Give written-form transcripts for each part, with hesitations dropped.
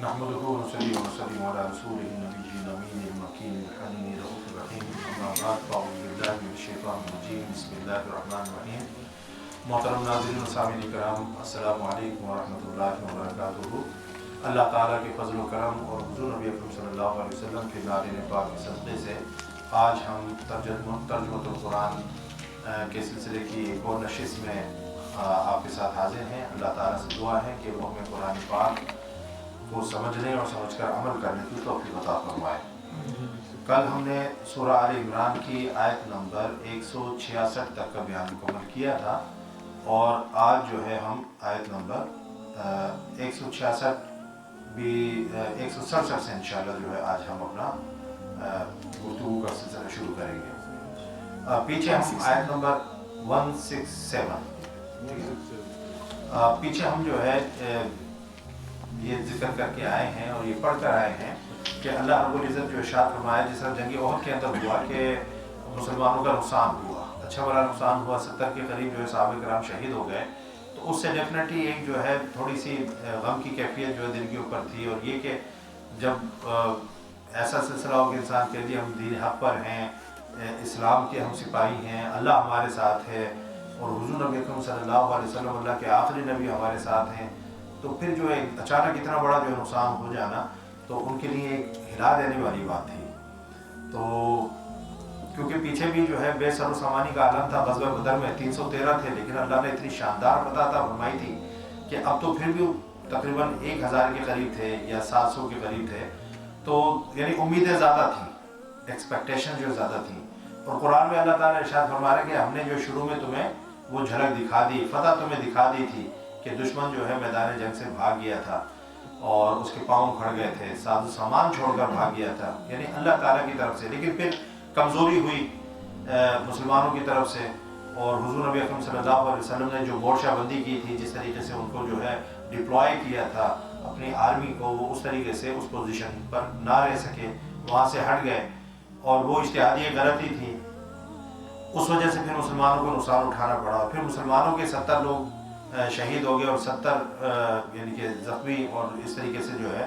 نحمده ونصلي ونسلم على رسوله النبي الأمين المكين الحنين الرؤوف الرحيم أما بعد فأعوذ بالله من الشيطان الرجيم بسم الله الرحمن الرحيم محترم ناظرین و سامعین کرام السلام علیکم ورحمۃ اللہ وبرکاتہ۔ اللہ تعالیٰ کے فضل و کرم اور حضور نبی اکرم صلی اللہ علیہ وسلم کے نادر پاک کے صدقے سے آج ہم ترجمۃ القرآن کے سلسلے کی ایک اور نشست میں آپ کے ساتھ حاضر ہیں۔ اللہ تعالیٰ سے دعا ہے کہ وہ ہمیں قرآن پاک کو سمجھنے اور سمجھ کر عمل کرنے کی توفیق عطا فرمائے۔ کل ہم نے سورہ آل عمران کی آیت نمبر 166 تک کا بیان مکمل کیا تھا، اور آج جو ہے ہم آیت نمبر 166 بھی 167 سے انشاءاللہ جو ہے آج ہم اپنا گفتگو کا سلسلہ شروع کریں گے۔ پیچھے ہم آیت نمبر 167 پیچھے ہم جو ہے یہ ذکر کر کے آئے ہیں اور یہ پڑھ کر آئے ہیں کہ اللہ رب العزت جو ارشاد فرمایا جس طرح جنگ احد کے اندر ہوا کہ مسلمانوں کا نقصان ہوا، اچھا بڑا نقصان ہوا، 70 کے قریب جو ہے صحابہ کرام شہید ہو گئے، تو اس سے ڈیفینیٹلی ایک جو ہے تھوڑی سی غم کی کیفیت جو ہے دل کے اوپر تھی، اور یہ کہ جب ایسا سلسلہ ہو کہ انسان کہہ دیا ہم دین حق پر ہیں، اسلام کے ہم سپاہی ہیں، اللہ ہمارے ساتھ ہے، اور حضور نبی اکرم صلی اللہ علیہ وسلم اللہ کے آخری نبی ہمارے ساتھ ہیں، تو پھر جو ہے اچانک اتنا بڑا جو نقصان ہو جانا تو ان کے لیے ایک ہلا دینے والی بات تھی۔ تو کیونکہ پیچھے بھی جو ہے بے سر و سامانی کا عالم تھا، غزوہ بدر میں 313 تھے، لیکن اللہ نے اتنی شاندار فتح عطا فرمائی تھی کہ اب تو پھر بھی تقریباً 1000 کے قریب تھے یا 700 کے قریب تھے، تو یعنی امیدیں زیادہ تھیں، ایکسپیکٹیشن جو زیادہ تھیں، اور قرآن میں اللہ تعالیٰ نے ارشاد فرما رہا ہے کہ ہم نے جو شروع میں تمہیں وہ جھلک دکھا دی، فتح تمہیں دکھا دی تھی کہ دشمن جو ہے میدان جنگ سے بھاگ گیا تھا اور اس کے پاؤں کھڑ گئے تھے، ساز و سامان چھوڑ کر بھاگ گیا تھا، یعنی اللہ تعالیٰ کی طرف سے، لیکن پھر کمزوری ہوئی مسلمانوں کی طرف سے، اور حضور نبی اکرم صلی اللہ علیہ وسلم نے جو مورچہ بندی کی تھی، جس طریقے سے ان کو جو ہے ڈپلوائے کیا تھا اپنی آرمی کو، وہ اس طریقے سے اس پوزیشن پر نہ رہ سکے، وہاں سے ہٹ گئے، اور وہ اجتہادی غلطی تھی، اس وجہ سے پھر مسلمانوں کو نقصان اٹھانا پڑا، پھر مسلمانوں کے 70 لوگ شہید ہو گئے اور 70 یعنی کہ زخمی، اور اس طریقے سے جو ہے،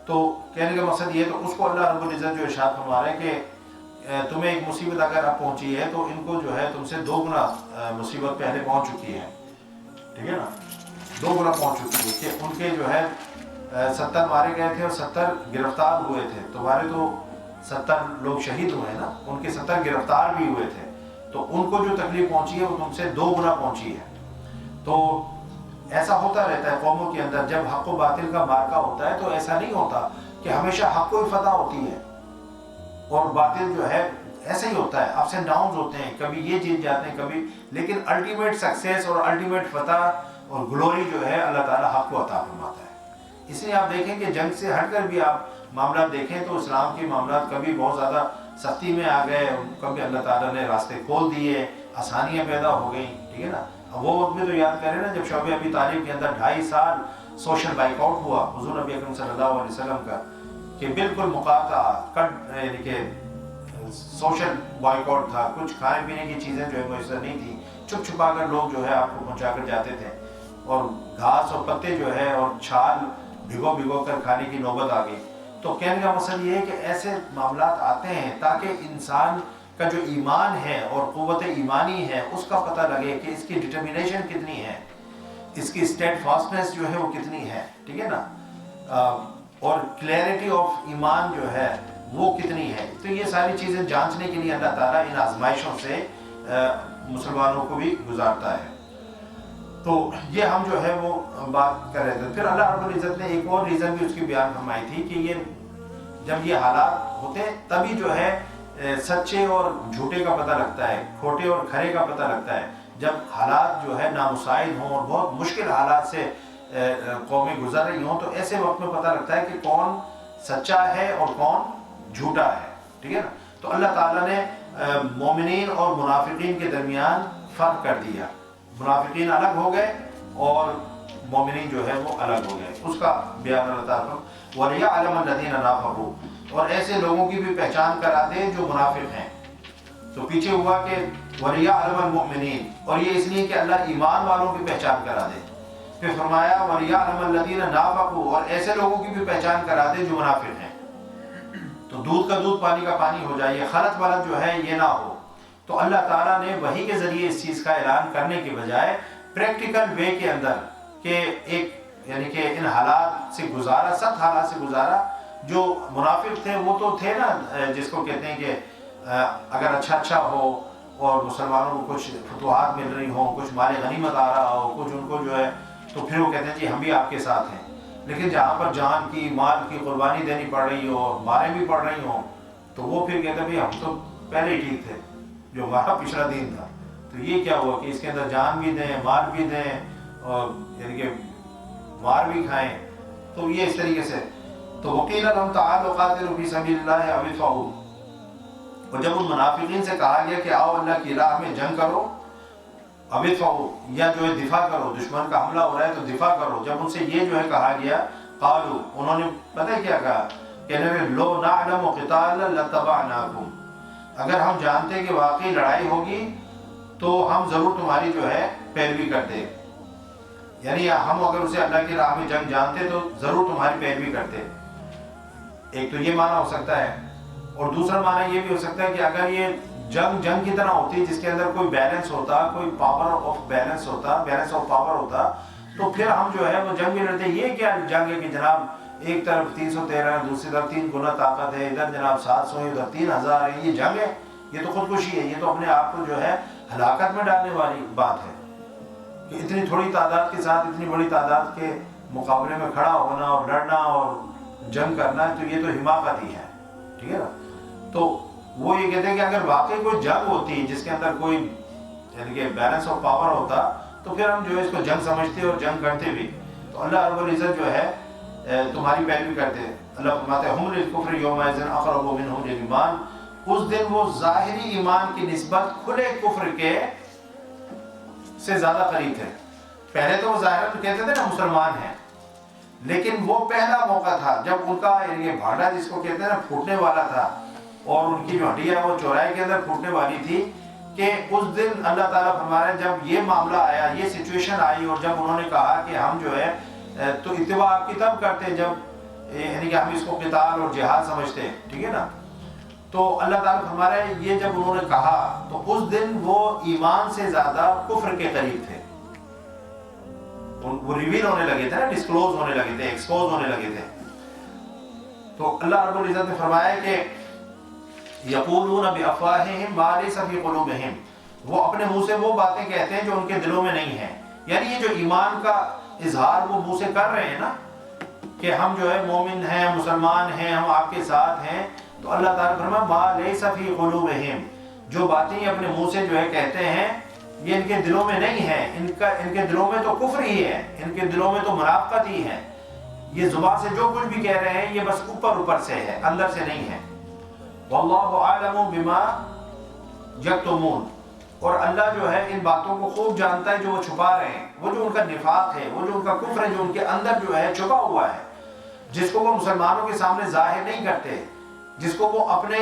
تو کہنے کا مقصد یہ ہے تو اس کو اللہ رب العزت جو ارشاد فرما رہا ہے کہ تمہیں ایک مصیبت اگر اب پہنچی ہے تو ان کو جو ہے تم سے 2 گنا مصیبت پہلے پہنچ چکی ہے، ٹھیک ہے نا، 2 گنا پہنچ چکی ہے، کہ ان کے جو ہے 70 مارے گئے تھے اور 70 گرفتار ہوئے تھے، تمہارے تو 70 لوگ شہید ہوئے نا، ان کے 70 گرفتار بھی ہوئے تھے، تو ان کو جو تکلیف پہنچی ہے وہ تم سے 2 گنا پہنچی ہے۔ تو ایسا ہوتا رہتا ہے قوموں کے اندر، جب حق و باطل کا مارکا ہوتا ہے تو ایسا نہیں ہوتا کہ ہمیشہ حق کو ہی فتح ہوتی ہے، اور باطل جو ہے ایسا ہی ہوتا ہے، اپس اینڈ ڈاؤنز ہوتے ہیں، کبھی یہ جیت جاتے ہیں کبھی، لیکن الٹیمیٹ سکسیس اور الٹیمیٹ فتح اور گلوری جو ہے اللہ تعالیٰ حق کو عطا فرماتا ہے۔ اس لیے آپ دیکھیں کہ جنگ سے ہٹ کر بھی آپ معاملات دیکھیں تو اسلام کے معاملات کبھی بہت زیادہ سختی میں آ گئے، کبھی اللہ تعالیٰ نے راستے کھول دیے، آسانیاں پیدا ہو گئیں، ٹھیک ہے نا۔ وہ وقت میں تو یاد کریں نا جب شعبہ ابی طالب کے اندر 2.5 سال سوشل بائک آؤٹ ہوا حضور نبی اکرم صلی اللہ علیہ وسلم کا، کہ بالکل مقاطع یعنی کہ سوشل بائک آؤٹ تھا، کچھ کھانے پینے کی چیزیں جو ہے میسر نہیں تھی، چھپ چھپا کر لوگ جو ہے آپ کو پہنچا کر جاتے تھے، اور گھاس اور پتے جو ہے اور چھال بھگو کر کھانے کی نوبت آ گئی۔ تو کہنے کا مقصد یہ ہے کہ ایسے معاملات آتے ہیں تاکہ انسان کا جو ایمان ہے اور قوت ایمانی ہے اس کا پتہ لگے کہ اس کی ڈٹرمنیشن کتنی ہے، اس کی اسٹیڈ فاسٹنس جو ہے وہ کتنی ہے، ٹھیک ہے نا، اور کلیئرٹی آف ایمان جو ہے وہ کتنی ہے۔ تو یہ ساری چیزیں جانچنے کے لیے اللہ تعالیٰ ان آزمائشوں سے مسلمانوں کو بھی گزارتا ہے۔ تو یہ ہم جو ہے وہ بات کر رہے تھے، پھر اللہ رب العزت نے ایک اور ریزن بھی اس کی بیان فرمائی تھی کہ یہ جب یہ حالات ہوتے ہیں تبھی جو ہے سچے اور جھوٹے کا پتہ لگتا ہے، کھوٹے اور کھرے کا پتہ لگتا ہے، جب حالات جو ہے نامساعد ہوں اور بہت مشکل حالات سے قومیں گزر رہی ہوں، تو ایسے وقت میں پتہ لگتا ہے کہ کون سچا ہے اور کون جھوٹا ہے، ٹھیک ہے نا۔ تو اللہ تعالیٰ نے مومنین اور منافقین کے درمیان فرق کر دیا، منافقین الگ ہو گئے اور مومنین جو ہے وہ الگ ہو گئے، اس کا بیان اللہ تعالیٰ وَلِيَعْلَمَ الَّذِينَ نَافَقُوا، اور ایسے لوگوں کی بھی پہچان کرا دے جو منافق ہیں۔ تو پیچھے ہوا کہ وَلِيَعْلَمَ الْمُؤْمِنِينَ، اور یہ اس لیے کہ اللہ ایمان والوں کی پہچان کرا دے، پھر فرمایا وَلِيَعْلَمَ الَّذِينَ نَافَقُوا، اور ایسے لوگوں کی بھی پہچان کرا دے جو منافق ہیں. تو دودھ کا دودھ پانی کا پانی ہو جائے، خلط ولط جو ہے یہ نہ ہو. تو اللہ تعالیٰ نے وحی کے ذریعے اس چیز کا اعلان کرنے کے بجائے پریکٹیکل وے کے اندر کہ ایک یعنی کہ ان حالات سے گزارا، سخت حالات سے گزارا. جو منافق تھے وہ تو تھے نا جس کو کہتے ہیں کہ اگر اچھا ہو اور مسلمانوں کو کچھ فتوحات مل رہی ہوں، کچھ مال غنیمت آ رہا ہو، کچھ ان کو جو ہے، تو پھر وہ کہتے ہیں جی ہم بھی آپ کے ساتھ ہیں. لیکن جہاں پر جان کی مال کی قربانی دینی پڑ رہی ہو، ماریں بھی پڑ رہی ہوں، تو وہ پھر کہتے ہیں ہم تو پہلے ہی ٹھیک تھے، جو ہمارا پچھلا دین تھا. تو یہ کیا ہوا کہ اس کے اندر جان بھی دیں، مال بھی دیں، اور یعنی کہ مار بھی کھائیں. تو یہ اس طریقے سے. تو وقیل لهم تعالوا قاتلوا فی سبیل اللہ او ادفعوا، اور جب ان منافقین سے کہا گیا کہ آؤ اللہ کی راہ میں جنگ کرو، او ادفعوا، یا جو ہے دفاع کرو، دشمن کا حملہ ہو رہا ہے تو دفاع کرو. جب ان سے یہ جو ہے کہا گیا، قالوا، انہوں نے پتہ ہے کیا کہا، کہنے میں لو نعلم قتالا لاتبعناکم، اگر ہم جانتے کہ واقعی لڑائی ہوگی تو ہم ضرور تمہاری جو ہے پیروی کرتے. یعنی ہم اگر اسے اللہ کی راہ میں جنگ جانتے تو ضرور تمہاری پیروی کرتے. ایک تو یہ معنی ہو سکتا ہے، اور دوسرا معنی یہ بھی ہو سکتا ہے کہ اگر یہ جنگ کی طرح ہوتی جس کے اندر کوئی بیلنس ہوتا، کوئی پاور آف بیلنس ہوتا، بیلنس آف پاور ہوتا، تو پھر ہم جو ہے وہ جنگ بھی لڑتے. یہ کیا جنگ ہے کہ جناب ایک طرف 313 دوسری طرف 3 گنا طاقت ہے، ادھر جناب 700 ہے، ادھر 3000 ہے. یہ جنگ ہے، یہ تو خودکشی ہے، یہ تو اپنے آپ کو جو ہے ہلاکت میں ڈالنے والی بات ہے کہ اتنی تھوڑی تعداد کے ساتھ اتنی بڑی تعداد کے مقابلے میں کھڑا ہونا اور لڑنا اور جنگ کرنا، تو یہ تو حماقت ہی ہے. ٹھیک ہے نا. تو وہ یہ کہتے ہیں کہ اگر واقعی کوئی جنگ ہوتی جس کے اندر کوئی یعنی کہ بیلنس آف پاور ہوتا تو پھر ہم جو ہے اس کو جنگ سمجھتے اور جنگ کرتے بھی. تو اللہ رب العزت جو ہے تمہاری پیروی کرتے. اللہ فرماتے ہیں ہم للکفر یومئذ اقرب منهم للایمان، اس دن وہ ظاہری ایمان کی نسبت کھلے کفر کے سے زیادہ قریب تھے. پہلے تو وہ ظاہراً کہتے تھے نا مسلمان ہیں، لیکن وہ پہلا موقع تھا جب ان کا یہ بھانڈا جس کو کہتے ہیں نا پھوٹنے والا تھا، اور ان کی جو ہڈیاں وہ چوراہے کے اندر پھوٹنے والی تھی. کہ اس دن اللہ تعالیٰ فرما رہے ہیں جب یہ معاملہ آیا، یہ سچویشن آئی، اور جب انہوں نے کہا کہ ہم جو ہے تو اتباع آپ کی تب کرتے جب یعنی کہ ہم اس کو قتال اور جہاد سمجھتے ہیں. ٹھیک ہے نا. تو اللہ تعالیٰ فرما رہے ہیں یہ جب انہوں نے کہا تو اس دن وہ ایمان سے زیادہ کفر کے قریب تھے. وہ ریویل ہونے لگے تھے نا، ڈسکلوز ہونے لگے تھے، ایکسپوز ہونے لگے تھے. تو اللہ رب العزت نے فرمایا کہ یقولون بافواہہم ما لیس فی قلوبہم، وہ اپنے منہ سے وہ باتیں کہتے ہیں جو ان کے دلوں میں نہیں ہیں. یعنی یہ جو ایمان کا اظہار وہ منہ سے کر رہے ہیں نا کہ ہم جو ہے مومن ہیں، مسلمان ہیں، ہم آپ کے ساتھ ہیں، تو اللہ تعالیٰ فرمایا ما لیس فی قلوبہم، جو باتیں اپنے منہ سے جو ہے کہتے ہیں یہ ان کے دلوں میں نہیں ہے. ان کے دلوں میں تو کفر ہی ہے، ان کے دلوں میں تو منافقت ہی ہے. یہ زبان سے جو کچھ بھی کہہ رہے ہیں یہ بس اوپر سے ہے، اندر سے نہیں ہے. واللہ عالم بما یکتمون، اور اللہ جو ہے ان باتوں کو خوب جانتا ہے جو وہ چھپا رہے ہیں. وہ جو ان کا نفاق ہے، وہ جو ان کا کفر ہے، جو ان کے اندر جو ہے چھپا ہوا ہے، جس کو وہ مسلمانوں کے سامنے ظاہر نہیں کرتے، جس کو وہ اپنے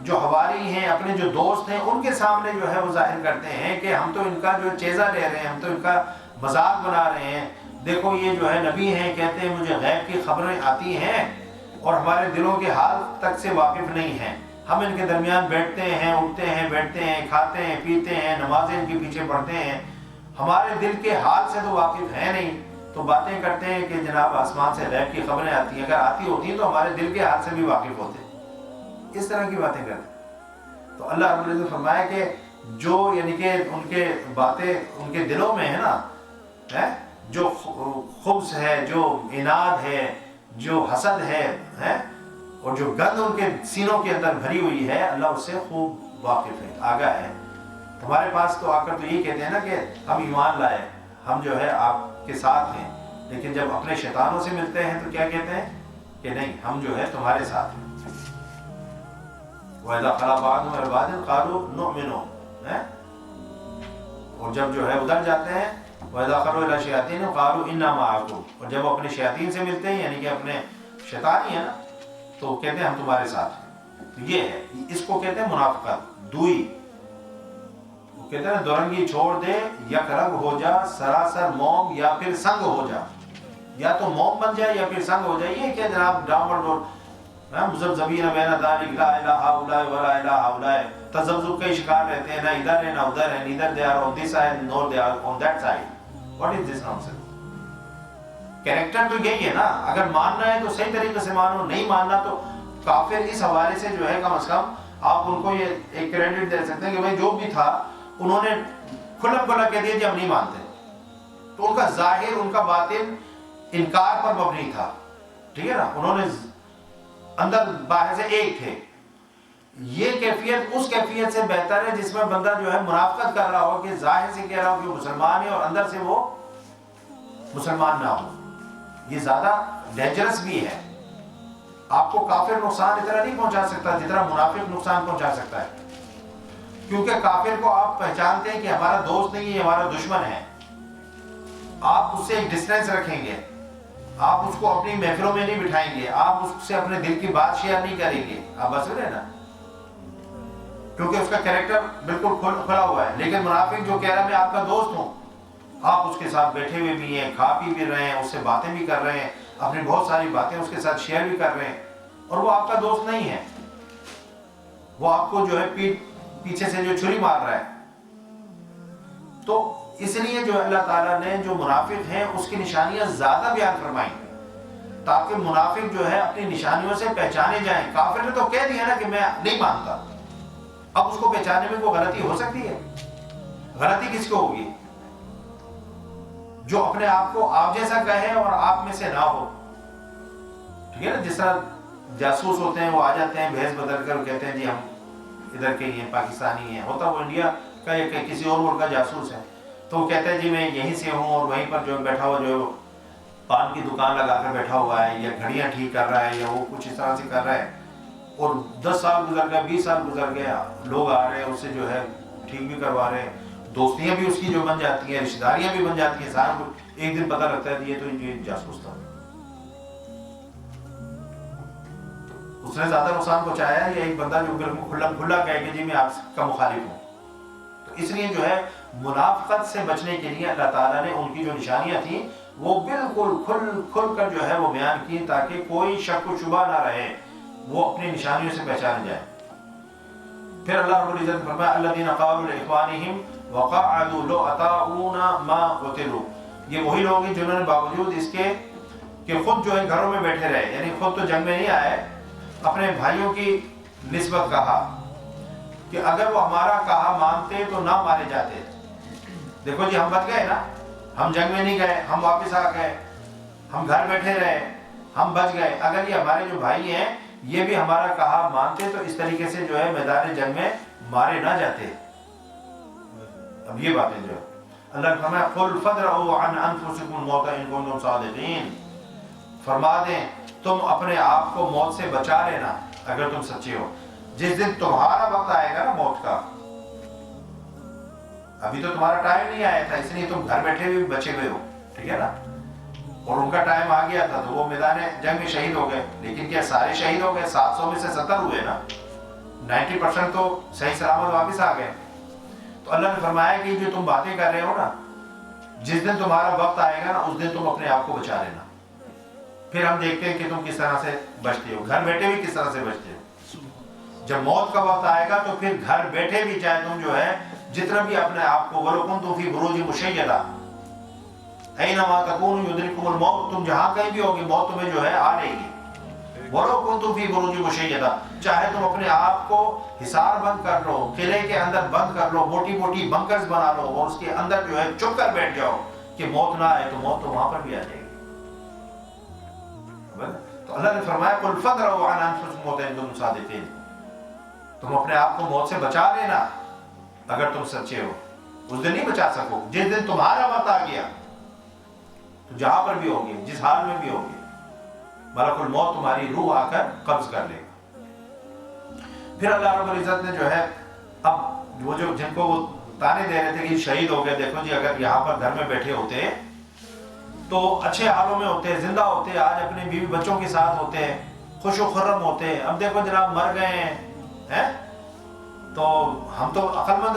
جو حواری ہیں، اپنے جو دوست ہیں، ان کے سامنے جو ہے وہ ظاہر کرتے ہیں کہ ہم تو ان کا جو چیزہ لے رہے ہیں، ہم تو ان کا مذاق بنا رہے ہیں. دیکھو یہ جو ہے نبی ہیں، کہتے ہیں مجھے غیب کی خبریں آتی ہیں اور ہمارے دلوں کے حال تک سے واقف نہیں ہیں. ہم ان کے درمیان بیٹھتے ہیں، اٹھتے ہیں، بیٹھتے ہیں، کھاتے ہیں، پیتے ہیں، نمازیں ان کے پیچھے پڑھتے ہیں، ہمارے دل کے حال سے تو واقف ہیں نہیں. تو باتیں کرتے ہیں کہ جناب آسمان سے غیب کی خبریں آتی ہیں. اگر آتی ہوتی تو ہمارے دل کے حال سے بھی واقف ہوتے. اس طرح کی باتیں کرتے. تو اللہ رب العزت نے فرمایا کہ جو یعنی کہ ان کے باتیں ان کے دلوں میں ہے نا، جو خبث ہے، جو اناد ہے، جو حسد ہے، اور جو گند ان کے سینوں کے اندر بھری ہوئی ہے، اللہ اس سے خوب واقف ہے، آگاہ ہے. ہمارے پاس تو آ کر تو یہی کہتے ہیں نا کہ ہم ایمان لائے، ہم جو ہے آپ کے ساتھ ہیں، لیکن جب اپنے شیطانوں سے ملتے ہیں تو کیا کہتے ہیں کہ نہیں ہم جو ہے تمہارے ساتھ ہیں. وَإِذَا خَلَا بَعْضُهُمْ إِلَىٰ بَعْضٍ قَالُوا نُؤْمِنُ، اور جب جو ہے ادھر جاتے ہیں وَإِذَا خَلَوْا إِلَىٰ شَيَاطِینِهِمْ قَالُوا إِنَّا مَعَكُمْ، اور جب اپنے شیاطین سے ملتے ہیں یعنی کہ اپنے شیطان ہی ہے نا، تو کہتے ہیں ہم تمہارے ساتھ ہیں. تو یہ ہے، اس کو کہتے ہیں منافقت. دوئی وہ کہتے ہیں دورنگی چھوڑ دے، یک رنگ ہو جا، سراسر موم یا پھر سنگ ہو جا، یا تو موم بن جائے یا پھر سنگ ہو جائے. یہ کیا جناب ڈاؤن ڈور مذبذبین بین ذالک لا الہ الا ولا الہ الا، تذبذب کے شکار رہتے ہیں، نہ ادھر ہے نہ ادھر ہے، neither they are on this side nor they are on that side. What is this nonsense? Character تو یہی ہے نا. اگر ماننا ہے تو صحیح طریقے سے مانو، نہیں ماننا تو کافر. اس حوالے سے جو ہے کم از کم آپ ان کو یہ ایک کریڈٹ دے سکتے ہیں کہ بھائی جو بھی تھا انہوں نے کھلا کھلا کہہ دیا کہ ہم نہیں مانتے. تو ان کا ظاہر ان کا باطن انکار پر مبنی تھا. ٹھیک ہے نا، انہوں نے اندر باہر سے ایک تھے. یہ کیفیت اس کیفیت سے بہتر ہے جس میں بندہ جو ہے منافقت کر رہا ہو، کہ ظاہر سے کہہ رہا ہو کہ وہ مسلمان ہے اور اندر سے وہ مسلمان نہ ہو. یہ زیادہ ڈینجرس بھی ہے. آپ کو کافر نقصان اتنا نہیں پہنچا سکتا جتنا منافق نقصان پہنچا سکتا ہے. کیونکہ کافر کو آپ پہچانتے ہیں کہ ہمارا دوست نہیں ہے، ہمارا دشمن ہے. آپ اس سے ایک ڈسٹینس رکھیں گے، آپ اس کو اپنی محفلوں میں نہیں بٹھائیں گے، آپ اس سے اپنے دل کی بات شیئر نہیں کریں گے. آپ بس رہے نا، کیونکہ اس کا کریکٹر بالکل کھلا ہوا ہے. لیکن منافق جو کہہ رہا ہے میں آپ کا دوست ہوں، آپ اس کے ساتھ بیٹھے ہوئے بھی ہیں، کھا پی بھی رہے ہیں، اس سے باتیں بھی کر رہے ہیں، اپنی بہت ساری باتیں اس کے ساتھ شیئر بھی کر رہے ہیں، اور وہ آپ کا دوست نہیں ہے. وہ آپ کو جو ہے پیچھے سے جو چھری مار رہا ہے. تو اس لیے جو اللہ تعالیٰ نے جو منافق ہیں اس کی نشانیاں زیادہ بیان فرمائیں تاکہ منافق جو ہے اپنی نشانیوں سے پہچانے جائیں. کافر نے تو کہہ دیا نا کہ میں نہیں مانتا، اب اس کو پہچانے میں کوئی غلطی ہو سکتی ہے؟ غلطی کس کو ہوگی؟ جو اپنے آپ کو آپ جیسا کہے اور آپ میں سے نہ ہو. ٹھیک ہے نا، جس طرح جاسوس ہوتے ہیں، وہ آ جاتے ہیں بھیس بدل کر، کہتے ہیں جی ہم ادھر کے ہیں، پاکستانی ہیں. ہوتا وہ انڈیا کا یا کسی اور ملک کا جاسوس ہے، تو وہ کہتے ہیں جی میں یہیں سے ہوں، اور وہیں پر جو بیٹھا ہوا جو پان کی دکان لگا کر بیٹھا ہوا ہے، یا گھڑیاں ٹھیک کر رہا ہے، یا وہ کچھ اس طرح سے کر رہا ہے. اور 10 سال گزر گئے، 20 سال گزر گئے، لوگ آ رہے ہیں اس سے جو ہے ٹھیک بھی کروا رہے ہیں، دوستیاں بھی اس کی جو بن جاتی ہیں، رشتہ داریاں بھی بن جاتی ہیں. سارا کچھ ایک دن پتہ لگتا ہے کہ یہ تو یہ جاسوس تھا. اس نے زیادہ نقصان پہنچایا ہے یا ایک بندہ جو بالکل کھلا کہے کہ جی میں آپ کا مخالف ہوں. تو اس لیے جو ہے منافقت سے بچنے کے لیے اللہ تعالیٰ نے ان کی جو نشانیاں تھیں وہ بالکل کھل کر جو ہے وہ بیان کی تاکہ کوئی شک و شبہ نہ رہے، وہ اپنی نشانیوں سے پہچانے جائے. پھر اللہ رب العزت نے فرمایا الذین قالوا لاخوانہم وقعدوا لو اطاعونا ما قتلوا. یہ وہی لوگ ہیں جنہوں نے باوجود اس کے کہ خود جو ہے گھروں میں بیٹھے رہے، یعنی خود تو جنگ میں نہیں آئے، اپنے بھائیوں کی نسبت کہا کہ اگر وہ ہمارا کہا مانتے تو نہ مارے جاتے. دیکھو جی ہم بچ گئے نا، ہم جنگ میں نہیں گئے، ہم واپس آ گئے، ہم گھر بیٹھے رہے، ہم بچ گئے. اگر یہ ہمارے جو بھائی ہیں یہ بھی ہمارا کہا مانتے تو اس طریقے سے جو ہے میدان جنگ میں مارے نہ جاتے. اب یہ باتیں جو اللہ نے فرمایا قل فادرؤوا عن انفسکم الموت ان کنتم صادقین، فرما دیں تم اپنے آپ کو موت سے بچا لینا اگر تم سچے ہو. جس دن تمہارا وقت آئے گا نا موت کا، ابھی تو تمہارا ٹائم نہیں آیا تھا اس لیے تم گھر بیٹھے بھی بچے ہوئے ہو. ٹھیک ہے نا، اور ان کا ٹائم آ گیا تھا تو وہ میدان جنگ میں شہید ہو گئے. لیکن کیا سارے شہید ہو گئے؟ 700 میں سے 70 ہوئے نا، 90% تو صحیح سلامت واپس آ گئے. تو اللہ نے فرمایا کہ جو تم باتیں کر رہے ہو نا، جس دن تمہارا وقت آئے گا نا اس دن تم اپنے آپ کو بچا لینا. پھر ہم دیکھتے ہیں کہ تم کس طرح سے بچتے ہو، گھر بیٹھے بھی کس طرح سے بچتے ہو. جب موت کا وقت آئے گا تو پھر گھر بیٹھے بھی چاہے تم جو ہے جتنا بھی اپنے آپ کو وَلَوْ كُنْتُمْ فِي بُرُوجٍ مُشَيَّدَةٍ أَيْنَمَا تَكُونُوا يُدْرِكْكُمُ الْمَوْتُ، تم جہاں کہیں بھی ہوگی موت تمہیں جو ہے آ لے گی. وَلَوْ كُنْتُمْ فِي بُرُوجٍ مُشَيَّدَةٍ، چاہے تم اپنے آپ کو حصار بند کر لو، قلعے کے اندر بند کر لو، موٹی موٹی بنکرز بنا لو اور اس کے اندر جو ہے چپ کر بیٹھ جاؤ کہ موت نہ آئے، تو موت تو وہاں پر بھی آ جائے گی. تو اللہ نے فرمایا قُلْ فَادْرَؤوا عَنْ أَنفُسِكُمُ الْمَوْتَ إِن كُنتُمْ صَادِقِينَ، تم اپنے آپ کو موت سے بچا لینا اگر تم سچے ہو. اس دن نہیں بچا سکو، جس دن تمہارا وقت آ گیا تو جہاں پر بھی ہوگی، جس حال میں بھی ہوگی، ملک الموت تمہاری روح آ کر قبض کر لے گا. پھر اللہ رب العزت نے جو ہے اب وہ جو جن کو وہ تانے دے رہے تھے کہ شہید ہو گئے، دیکھو جی اگر یہاں پر گھر میں بیٹھے ہوتے تو اچھے حالوں میں ہوتے، زندہ ہوتے، آج اپنے بیوی بچوں کے ساتھ ہوتے، خوش و خرم ہوتے. اب دیکھو جناب مر گئے ہیں تو ہم تو عقل مند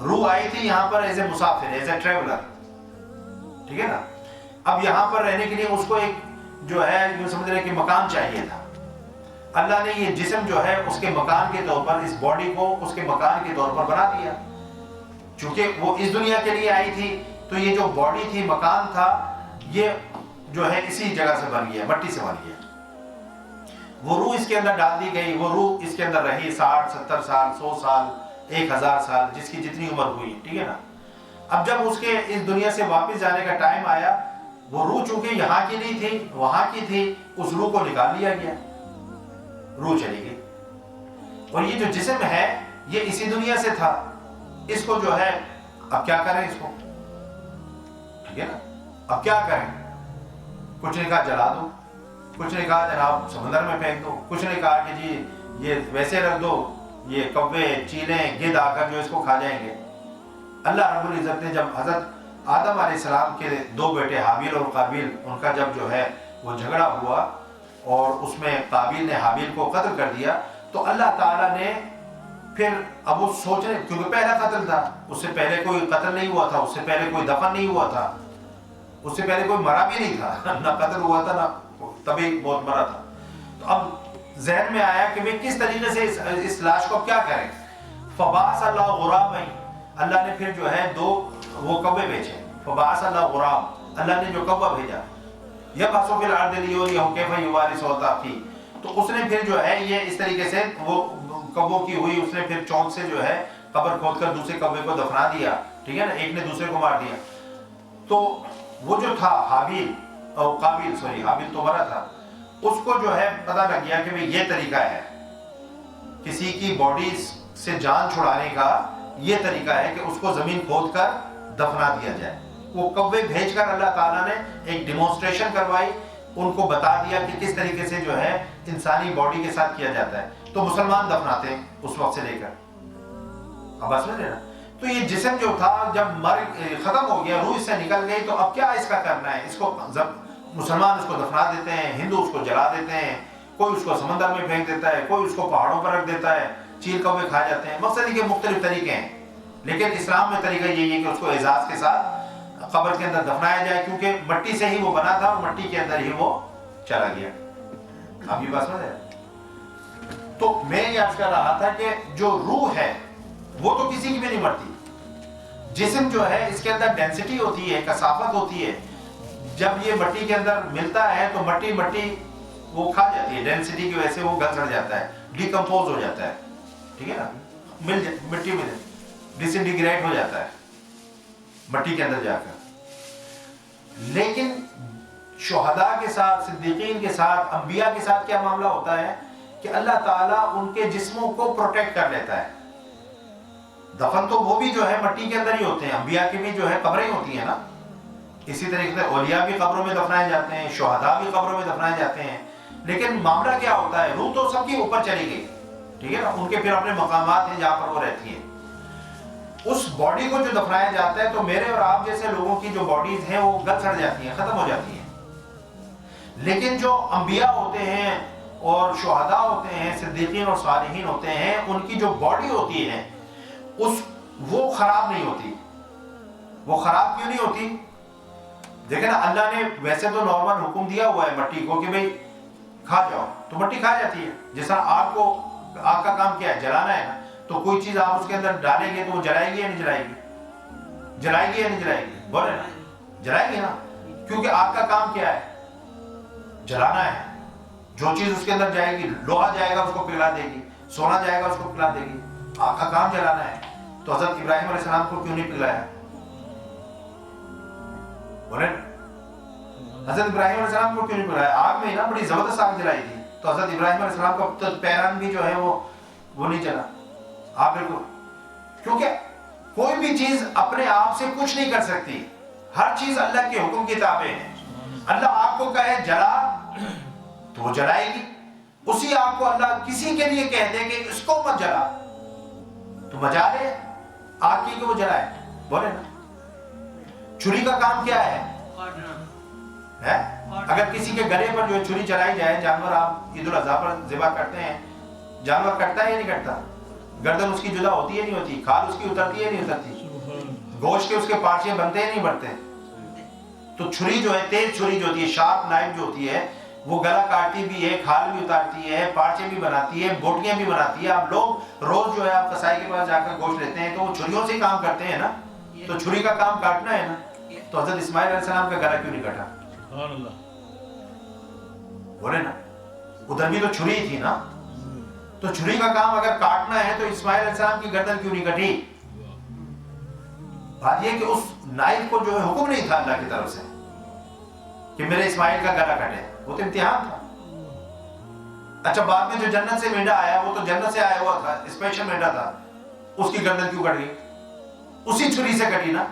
روح آئی تھی یہاں پر ایز اے مسافر، ایز اے ٹریولر، ٹھیک ہے نا. اب یہاں پر رہنے کے لیے اس کو ایک جو ہے یوں سمجھ رہے کہ مکان چاہیے تھا. اللہ نے یہ جسم جو ہے اس کے مکان کے طور پر، اس باڈی کو اس کے مکان کے طور پر بنا دیا. چونکہ وہ اس دنیا کے لیے آئی تھی تو یہ جو باڈی تھی، مکان تھا، یہ جو ہے اسی جگہ سے بن گیا، مٹی سے بن گیا. وہ روح اس کے اندر ڈال دی گئی، وہ روح اس کے اندر رہی 60 70 سال 100 سال 1000 سال، جس کی جتنی عمر ہوئی، ٹھیک ہے نا. اب جب اس کے اس دنیا سے واپس جانے کا ٹائم آیا، وہ روح چونکہ یہاں کی نہیں تھی، وہاں کی تھی، اس روح کو نکال لیا گیا، روح چلی گئی. اور یہ جو جسم ہے یہ اسی دنیا سے تھا، اس کو جو ہے اب کیا کریں اس کو، ٹھیک ہے نا. اب کیا کریں؟ کچھ نے کہا جلا دو، کچھ نے کہا جناب سمندر میں پھینک دو، کچھ نے کہا کہ جی یہ ویسے رکھ دو، یہ کوے چیلیں گدھ آ کر جو اس کو کھا جائیں گے. اللہ رب العزت نے جب حضرت آدم علیہ السلام کے 2 بیٹے حابیل اور قابیل، ان کا جب جو ہے وہ جھگڑا ہوا اور اس میں قابیل نے حابیل کو قتل کر دیا، تو اللہ تعالیٰ نے پھر اب وہ سوچنے، کیونکہ پہلا قتل تھا، اس سے پہلے کوئی قتل نہیں ہوا تھا، اس سے پہلے کوئی دفن نہیں ہوا تھا، اس سے پہلے کوئی مرا بھی نہیں تھا، نہ قتل ہوا تھا نہ تبھی بہت مرا تھا. تو اب ذہن میں آیا کہ میں کس طریقے سے اس لاش کو کیا کریں. فبعث اللہ غرابا، اللہ نے پھر جو ہے 2 وہ کوے بھیجے. فبعث اللہ غراب، اللہ نے جو کوہ بھیجا، یبحث فی الارض لیریہ کیف یواری صوت اخیہ، تو اس نے پھر جو ہے یہ اس طریقے سے وہ کووں کی ہوئی، اس نے پھر چونک سے جو ہے قبر کھود کر دوسرے کوے کو دفنا دیا، ٹھیک ہے نا، ایک نے دوسرے کو مار دیا. تو وہ جو تھا حابیل اور قابیل، حابیل تو مرا تھا، اس کو جو ہے پتہ لگ گیا کہ بھئی یہ طریقہ ہے کسی کی باڈی سے جان چھڑانے کا، یہ طریقہ ہے کہ اس کو زمین کھود کر دفنا دیا جائے. وہ کوے بھیج کر اللہ تعالیٰ نے ایک ڈیمونسٹریشن کروائی، ان کو بتا دیا کہ کس طریقے سے جو ہے انسانی باڈی کے ساتھ کیا جاتا ہے. تو مسلمان دفناتے ہیں اس وقت سے لے کر، اب بس میں لینا. تو یہ جسم جو تھا جب ختم ہو گیا، روح اس سے نکل گئی، تو اب کیا اس کا کرنا ہے؟ اس کو مسلمان اس کو دفنا دیتے ہیں، ہندو اس کو جلا دیتے ہیں، کوئی اس کو سمندر میں پھینک دیتا ہے، کوئی اس کو پہاڑوں پر رکھ دیتا ہے، چیل کوے کھا جاتے ہیں. مقصد ہے کہ مختلف طریقے ہیں، لیکن اسلام میں طریقہ یہی ہے کہ اس کو اعزاز کے ساتھ قبر کے اندر دفنایا جائے، کیونکہ مٹی سے ہی وہ بنا تھا اور مٹی کے اندر ہی وہ چلا گیا. آپ کی بات سمجھ رہے ہیں؟ تو میں یہ عرض کر رہا تھا کہ جو روح ہے وہ تو کسی کی بھی نہیں مرتی. جسم جو ہے اس کے اندر ڈینسٹی ہوتی ہے، کثافت ہوتی ہے. جب یہ مٹی کے اندر ملتا ہے تو مٹی وہ کھا جاتی ہے، ڈینسٹی کی وجہ سے وہ گل سڑ جاتا ہے، ڈیکمپوز ہو جاتا ہے، ٹھیک ہے نا، مٹی میں ڈسنٹیگریٹ ہو جاتا ہے مٹی کے اندر جا کر. لیکن شہداء کے ساتھ، صدیقین کے ساتھ، انبیاء کے ساتھ کیا معاملہ ہوتا ہے کہ اللہ تعالیٰ ان کے جسموں کو پروٹیکٹ کر لیتا ہے. دفن تو وہ بھی جو ہے مٹی کے اندر ہی ہوتے ہیں، انبیاء کی بھی جو ہے قبریں ہوتی ہیں نا، اسی طریقے سے اولیاء بھی قبروں میں دفنائے جاتے ہیں، شہداء بھی قبروں میں دفنائے جاتے ہیں. لیکن معاملہ کیا ہوتا ہے، روح تو سب کی اوپر چلی گئی، ٹھیک ہے نا، ان کے پھر اپنے مقامات ہیں جہاں پر وہ رہتی ہیں. اس باڈی کو جو دفنایا جاتا ہے تو میرے اور آپ جیسے لوگوں کی جو باڈیز ہیں وہ گل سڑ جاتی ہیں، ختم ہو جاتی ہیں. لیکن جو انبیاء ہوتے ہیں اور شہداء ہوتے ہیں، صدیقین اور صالحین ہوتے ہیں، ان کی جو باڈی ہوتی ہے وہ خراب نہیں ہوتی. وہ خراب کیوں نہیں ہوتی؟ دیکھیں نا، اللہ نے ویسے تو نارمل حکم دیا ہوا ہے مٹی کو کہ بھئی کھا جاؤ، تو مٹی کھا جاتی ہے. جیسا آگ کا کام کیا ہے؟ جلانا ہے نا. تو کوئی چیز آپ اس کے اندر ڈالیں گے تو وہ جلائے گی یا نہیں جلائے گی؟ جلائے گی یا نہیں جلائے گی؟ بولے نا، جلائے گی نا، کیونکہ آگ کا کام کیا ہے؟ جلانا ہے. جو چیز اس کے اندر جائے گی، لوہا جائے گا اس کو پگھلا دے گی، سونا جائے گا اس کو پگھلا دے گی. آگ کا کام جلانا ہے. تو حضرت ابراہیم علیہ السلام کو کیوں نہیں پگھلایا؟ بولے حضرت ابراہیم علیہ السلام کو کیوں نہیں پگھلایا؟ آگ میں ہی نا، بڑی زبردست آگ جلائی تھی. تو حضرت ابراہیم علیہ السلام کا پیران بھی جو ہے وہ نہیں چلا. آپ بالکل، کیونکہ کوئی بھی چیز اپنے آپ سے کچھ نہیں کر سکتی، ہر چیز اللہ کے حکم کی تابع ہے. اللہ آپ کو کہے جلا تو وہ جلائے گی. اسی آگ کو اللہ کسی کے لیے کہہ دے کہ اس کو مت جلا تو بجا لے آگ کی کہ وہ جلائے. بولے نا، چھری کا کام کیا ہے؟ اگر کسی کے گلے پر جو چھری چلائی جائے، جانور آپ عید الاضحیٰ پر ذبح کرتے ہیں، جانور کٹتا ہے یا نہیں کٹتا؟ گردن اس کی جدا ہوتی ہے نہیں ہوتی, کھال اس کی اترتی ہے نہیں اترتی, گوشت کے اس کے پارچے بنتے ہیں نہیں بنتے. تو چھری جو ہے, تیز چھری جو ہوتی ہے, شارپ نائف جو ہوتی ہے, وہ گلا کاٹتی بھی ہے, کھال بھی اتارتی ہے, پارچے بھی بناتی ہے, بوٹیاں بھی بناتی ہے. آپ لوگ روز جو ہے آپ کسائی کے پاس جا کر گوشت لیتے ہیں تو وہ چھریوں سے کام کرتے ہیں نا, تو چھری کا کام کاٹنا ہے نا. تو حضرت اسماعیل علیہ السلام کا گلا کیوں نہیں کٹا؟ سبحان اللہ. بولے نا, ادھر بھی تو چھری تھی نا, تو چھری کا کام اگر کاٹنا ہے تو اسماعیل علیہ السلام کی گردن کیوں نہیں کٹی؟ بات یہ کہ اس نائب کو جو ہے حکم نہیں تھا اللہ کی طرف سے کہ میرے اسماعیل کا گلا کٹے, وہ تو امتحان تھا. اچھا بعد میں جو جنت سے مینڈا آیا وہ تو جنت سے آیا ہوا تھا, اسپیشل مینڈا تھا, اس کی گردن کیوں کٹ گئی؟ اسی چھری سے کٹی نا.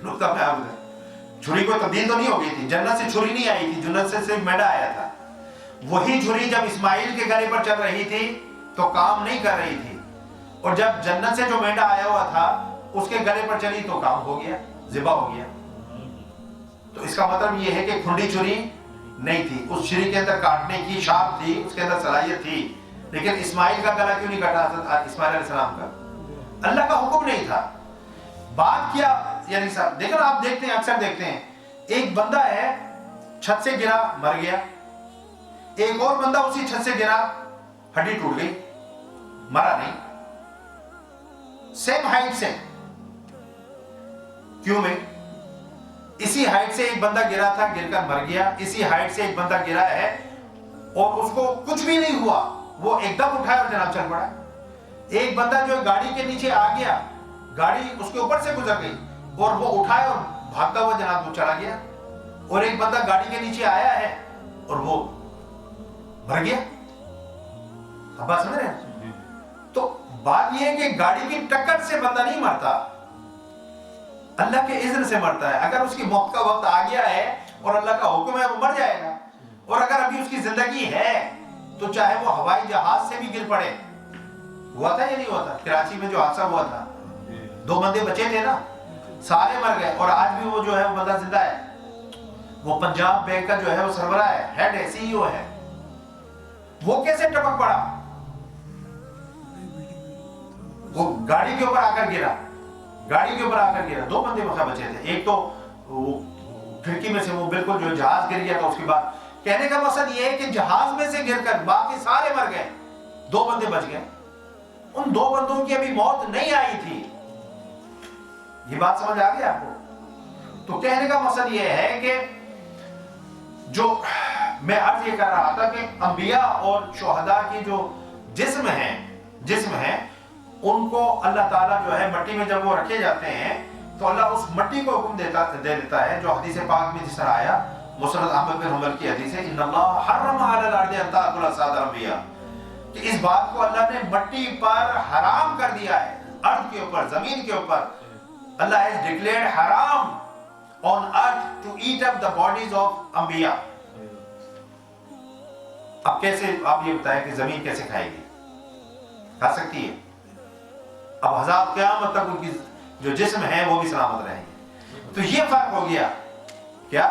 نقطہ میں آپ نے چھری کو تبدیل تو نہیں ہو گئی تھی, جنت سے چھری نہیں آئی تھی, جنت سے صرف مینڈا آیا تھا. وہی چھری جب اسماعیل کے گلے پر چل رہی تھی تو کام نہیں کر رہی تھی, اور جب جنت سے جو مینڈا آیا ہوا تھا اس کے گلے پر چلی تو کام ہو گیا, ذبح ہو گیا. تو اس کا مطلب یہ ہے کہ کھنڈی چھری نہیں تھی, اس چھری کے اندر کاٹنے کی شارپ تھی, اس کے اندر صلاحیت تھی. لیکن اسماعیل کا گلا کیوں نہیں کٹا اسماعیل علیہ السلام کا؟ اللہ کا حکم نہیں تھا. بات کیا یعنی صاحب دیکھنا, آپ دیکھتے ہیں اکثر دیکھتے ہیں ایک بندہ ہے چھت سے گرا مر گیا, ایک اور بندہ اسی چھت سے گرا ہڈی ٹوٹ گئی, مرا نہیں. سیم ہائٹ سے, کیوں میں اسی ہائٹ سے ایک بندہ گرا تھا, گر کر مر گیا, اسی ہائٹ سے ایک بندہ گرا ہے اور اس کو کچھ بھی نہیں ہوا, وہ ایک دم اٹھایا اور جناب چل پڑا. ایک بندہ جو گاڑی کے نیچے آ گیا, گاڑی اس کے اوپر سے گزر گئی اور وہ اٹھایا اور بھاگتا ہوا جناب وہ چلا گیا. اور ایک بندہ گاڑی کے نیچے آیا ہے اور وہ مر گیا. اب بات سمجھ رہے ہیں؟ تو بات یہ ہے کہ گاڑی کی ٹکر سے بندہ نہیں مرتا, اللہ کے اذن سے مرتا ہے. اگر اس کی موت کا وقت آ گیا ہے اور اللہ کا حکم ہے وہ مر جائے گا. اور اگر ابھی اس کی زندگی ہے تو چاہے وہ ہوائی جہاز سے بھی گر پڑے. ہوا تھا یا نہیں ہوا تھا کراچی میں جو حادثہ ہوا تھا, 2 بندے بچے تھے نا, سارے مر گئے, اور آج بھی وہ جو ہے وہ بندہ زندہ ہے. وہ پنجاب بینک کا جو ہے وہ سربراہ ہے, ہیڈ ہے, سی ای او ہے. وہ کیسے ٹپک پڑا؟ وہ گاڑی کے اوپر آ کر گرا, گاڑی کے اوپر آ کر گرا. 2 بندے وہاں بچے تھے, ایک تو کھڑکی میں سے وہ بالکل جو جہاز گر گیا تھا. اس کے بعد کہنے کا مقصد یہ ہے کہ جہاز میں سے گر کر باقی سارے مر گئے, 2 بندے بچ گئے. ان 2 بندوں کی ابھی موت نہیں آئی تھی. یہ بات سمجھ آ گئی آپ کو؟ تو کہنے کا مقصد یہ ہے کہ جو میں عرض یہ کر رہا تھا کہ انبیاء اور شہداء کی جو جسم ہیں ان کو اللہ تعالیٰ جو ہے مٹی میں جب وہ رکھے جاتے ہیں تو اللہ اس مٹی کو حکم دے دیتا ہے, جو حدیث پاک میں جس طرح آیا, مسند احمد بن حنبل کی حدیث ہے, ان اللہ حرم علی الارض ان تاکل اجساد الانبیاء, کہ اس بات کو اللہ نے مٹی پر حرام کر دیا ہے, ارض کے اوپر, زمین کے اوپر. Allah has declared haram on earth to eat up the bodies of انبیاء. اب کیسے آپ یہ بتائیں کہ زمین کیسے کھائے گی؟ کھا سکتی ہے؟ اب ہزار قیامت تک ان کی جو جسم ہے وہ بھی سلامت رہیں گے. تو یہ فرق ہو گیا کیا؟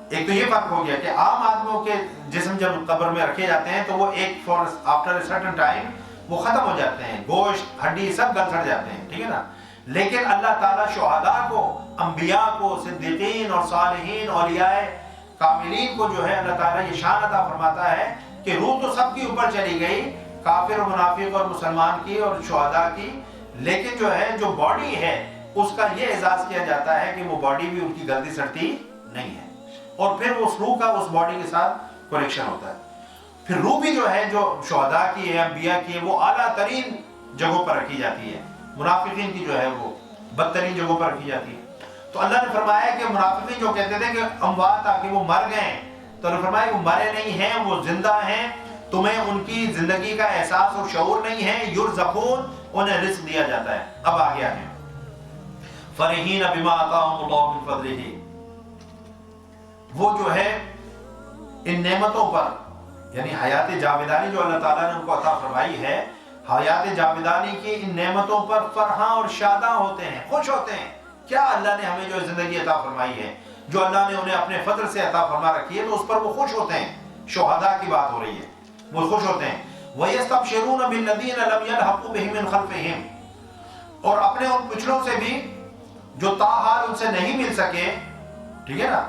ایک تو یہ فرق ہو گیا کہ عام آدمیوں کے جسم جب قبر میں رکھے جاتے ہیں تو وہ ایک آفٹر سرٹن ٹائم وہ ختم ہو جاتے ہیں, گوشت ہڈی سب گل سڑ جاتے ہیں, ٹھیک ہے نا. لیکن اللہ تعالیٰ شہداء کو, انبیاء کو, صدیقین اور صالحین, اولیاء کاملین کو جو ہے اللہ تعالیٰ یہ شان عطا فرماتا ہے کہ روح تو سب کے اوپر چلی گئی, کافر اور منافق اور مسلمان کی اور شہداء کی, لیکن جو ہے جو باڈی ہے اس کا یہ اعزاز کیا جاتا ہے کہ وہ باڈی بھی ان کی گلتی سڑتی نہیں ہے, اور پھر اس روح کا اس باڈی کے ساتھ کنیکشن ہوتا ہے. پھر روح بھی جو ہے جو شہداء کی ہے, انبیاء کی ہے, وہ اعلیٰ ترین جگہوں پر رکھی جاتی ہے. منافقین کی جو ہے وہ بدترین جگہوں پر رکھی جاتی ہے. تو اللہ نے فرمایا کہ منافقین جو کہتے تھے کہ اموات تاکہ وہ مر گئے, تو اللہ نے فرمایا کہ وہ مرے نہیں ہیں, وہ زندہ ہیں, تمہیں ان کی زندگی کا احساس اور شعور نہیں ہے. یرزقون, انہیں رزق دیا جاتا ہے. اب آ گیا ہے فرحین بما آتاہم اللہ من فضلہ, وہ جو ہے ان نعمتوں پر یعنی حیات جاودانی جو اللہ تعالیٰ نے ان کو عطا فرمائی ہے, حیات جاودانی کی ان نعمتوں پر فرحاں اور شاداں ہوتے ہیں, خوش ہوتے ہیں. کیا اللہ نے ہمیں جو زندگی عطا فرمائی ہے, جو اللہ نے انہیں اپنے فضل سے عطا فرما رکھی ہے, تو اس پر وہ خوش ہوتے ہیں. شہداء کی بات ہو رہی ہے, وہ خوش ہوتے ہیں. وَيَسْتَبْشِرُونَ بِالَّذِينَ لَمْ يَلْحَقُوا بِهِم مِّن خَلْفِهِم، اور اپنے ان پچھلوں سے بھی جو تاحال ان سے نہیں مل سکے، ٹھیک ہے نا،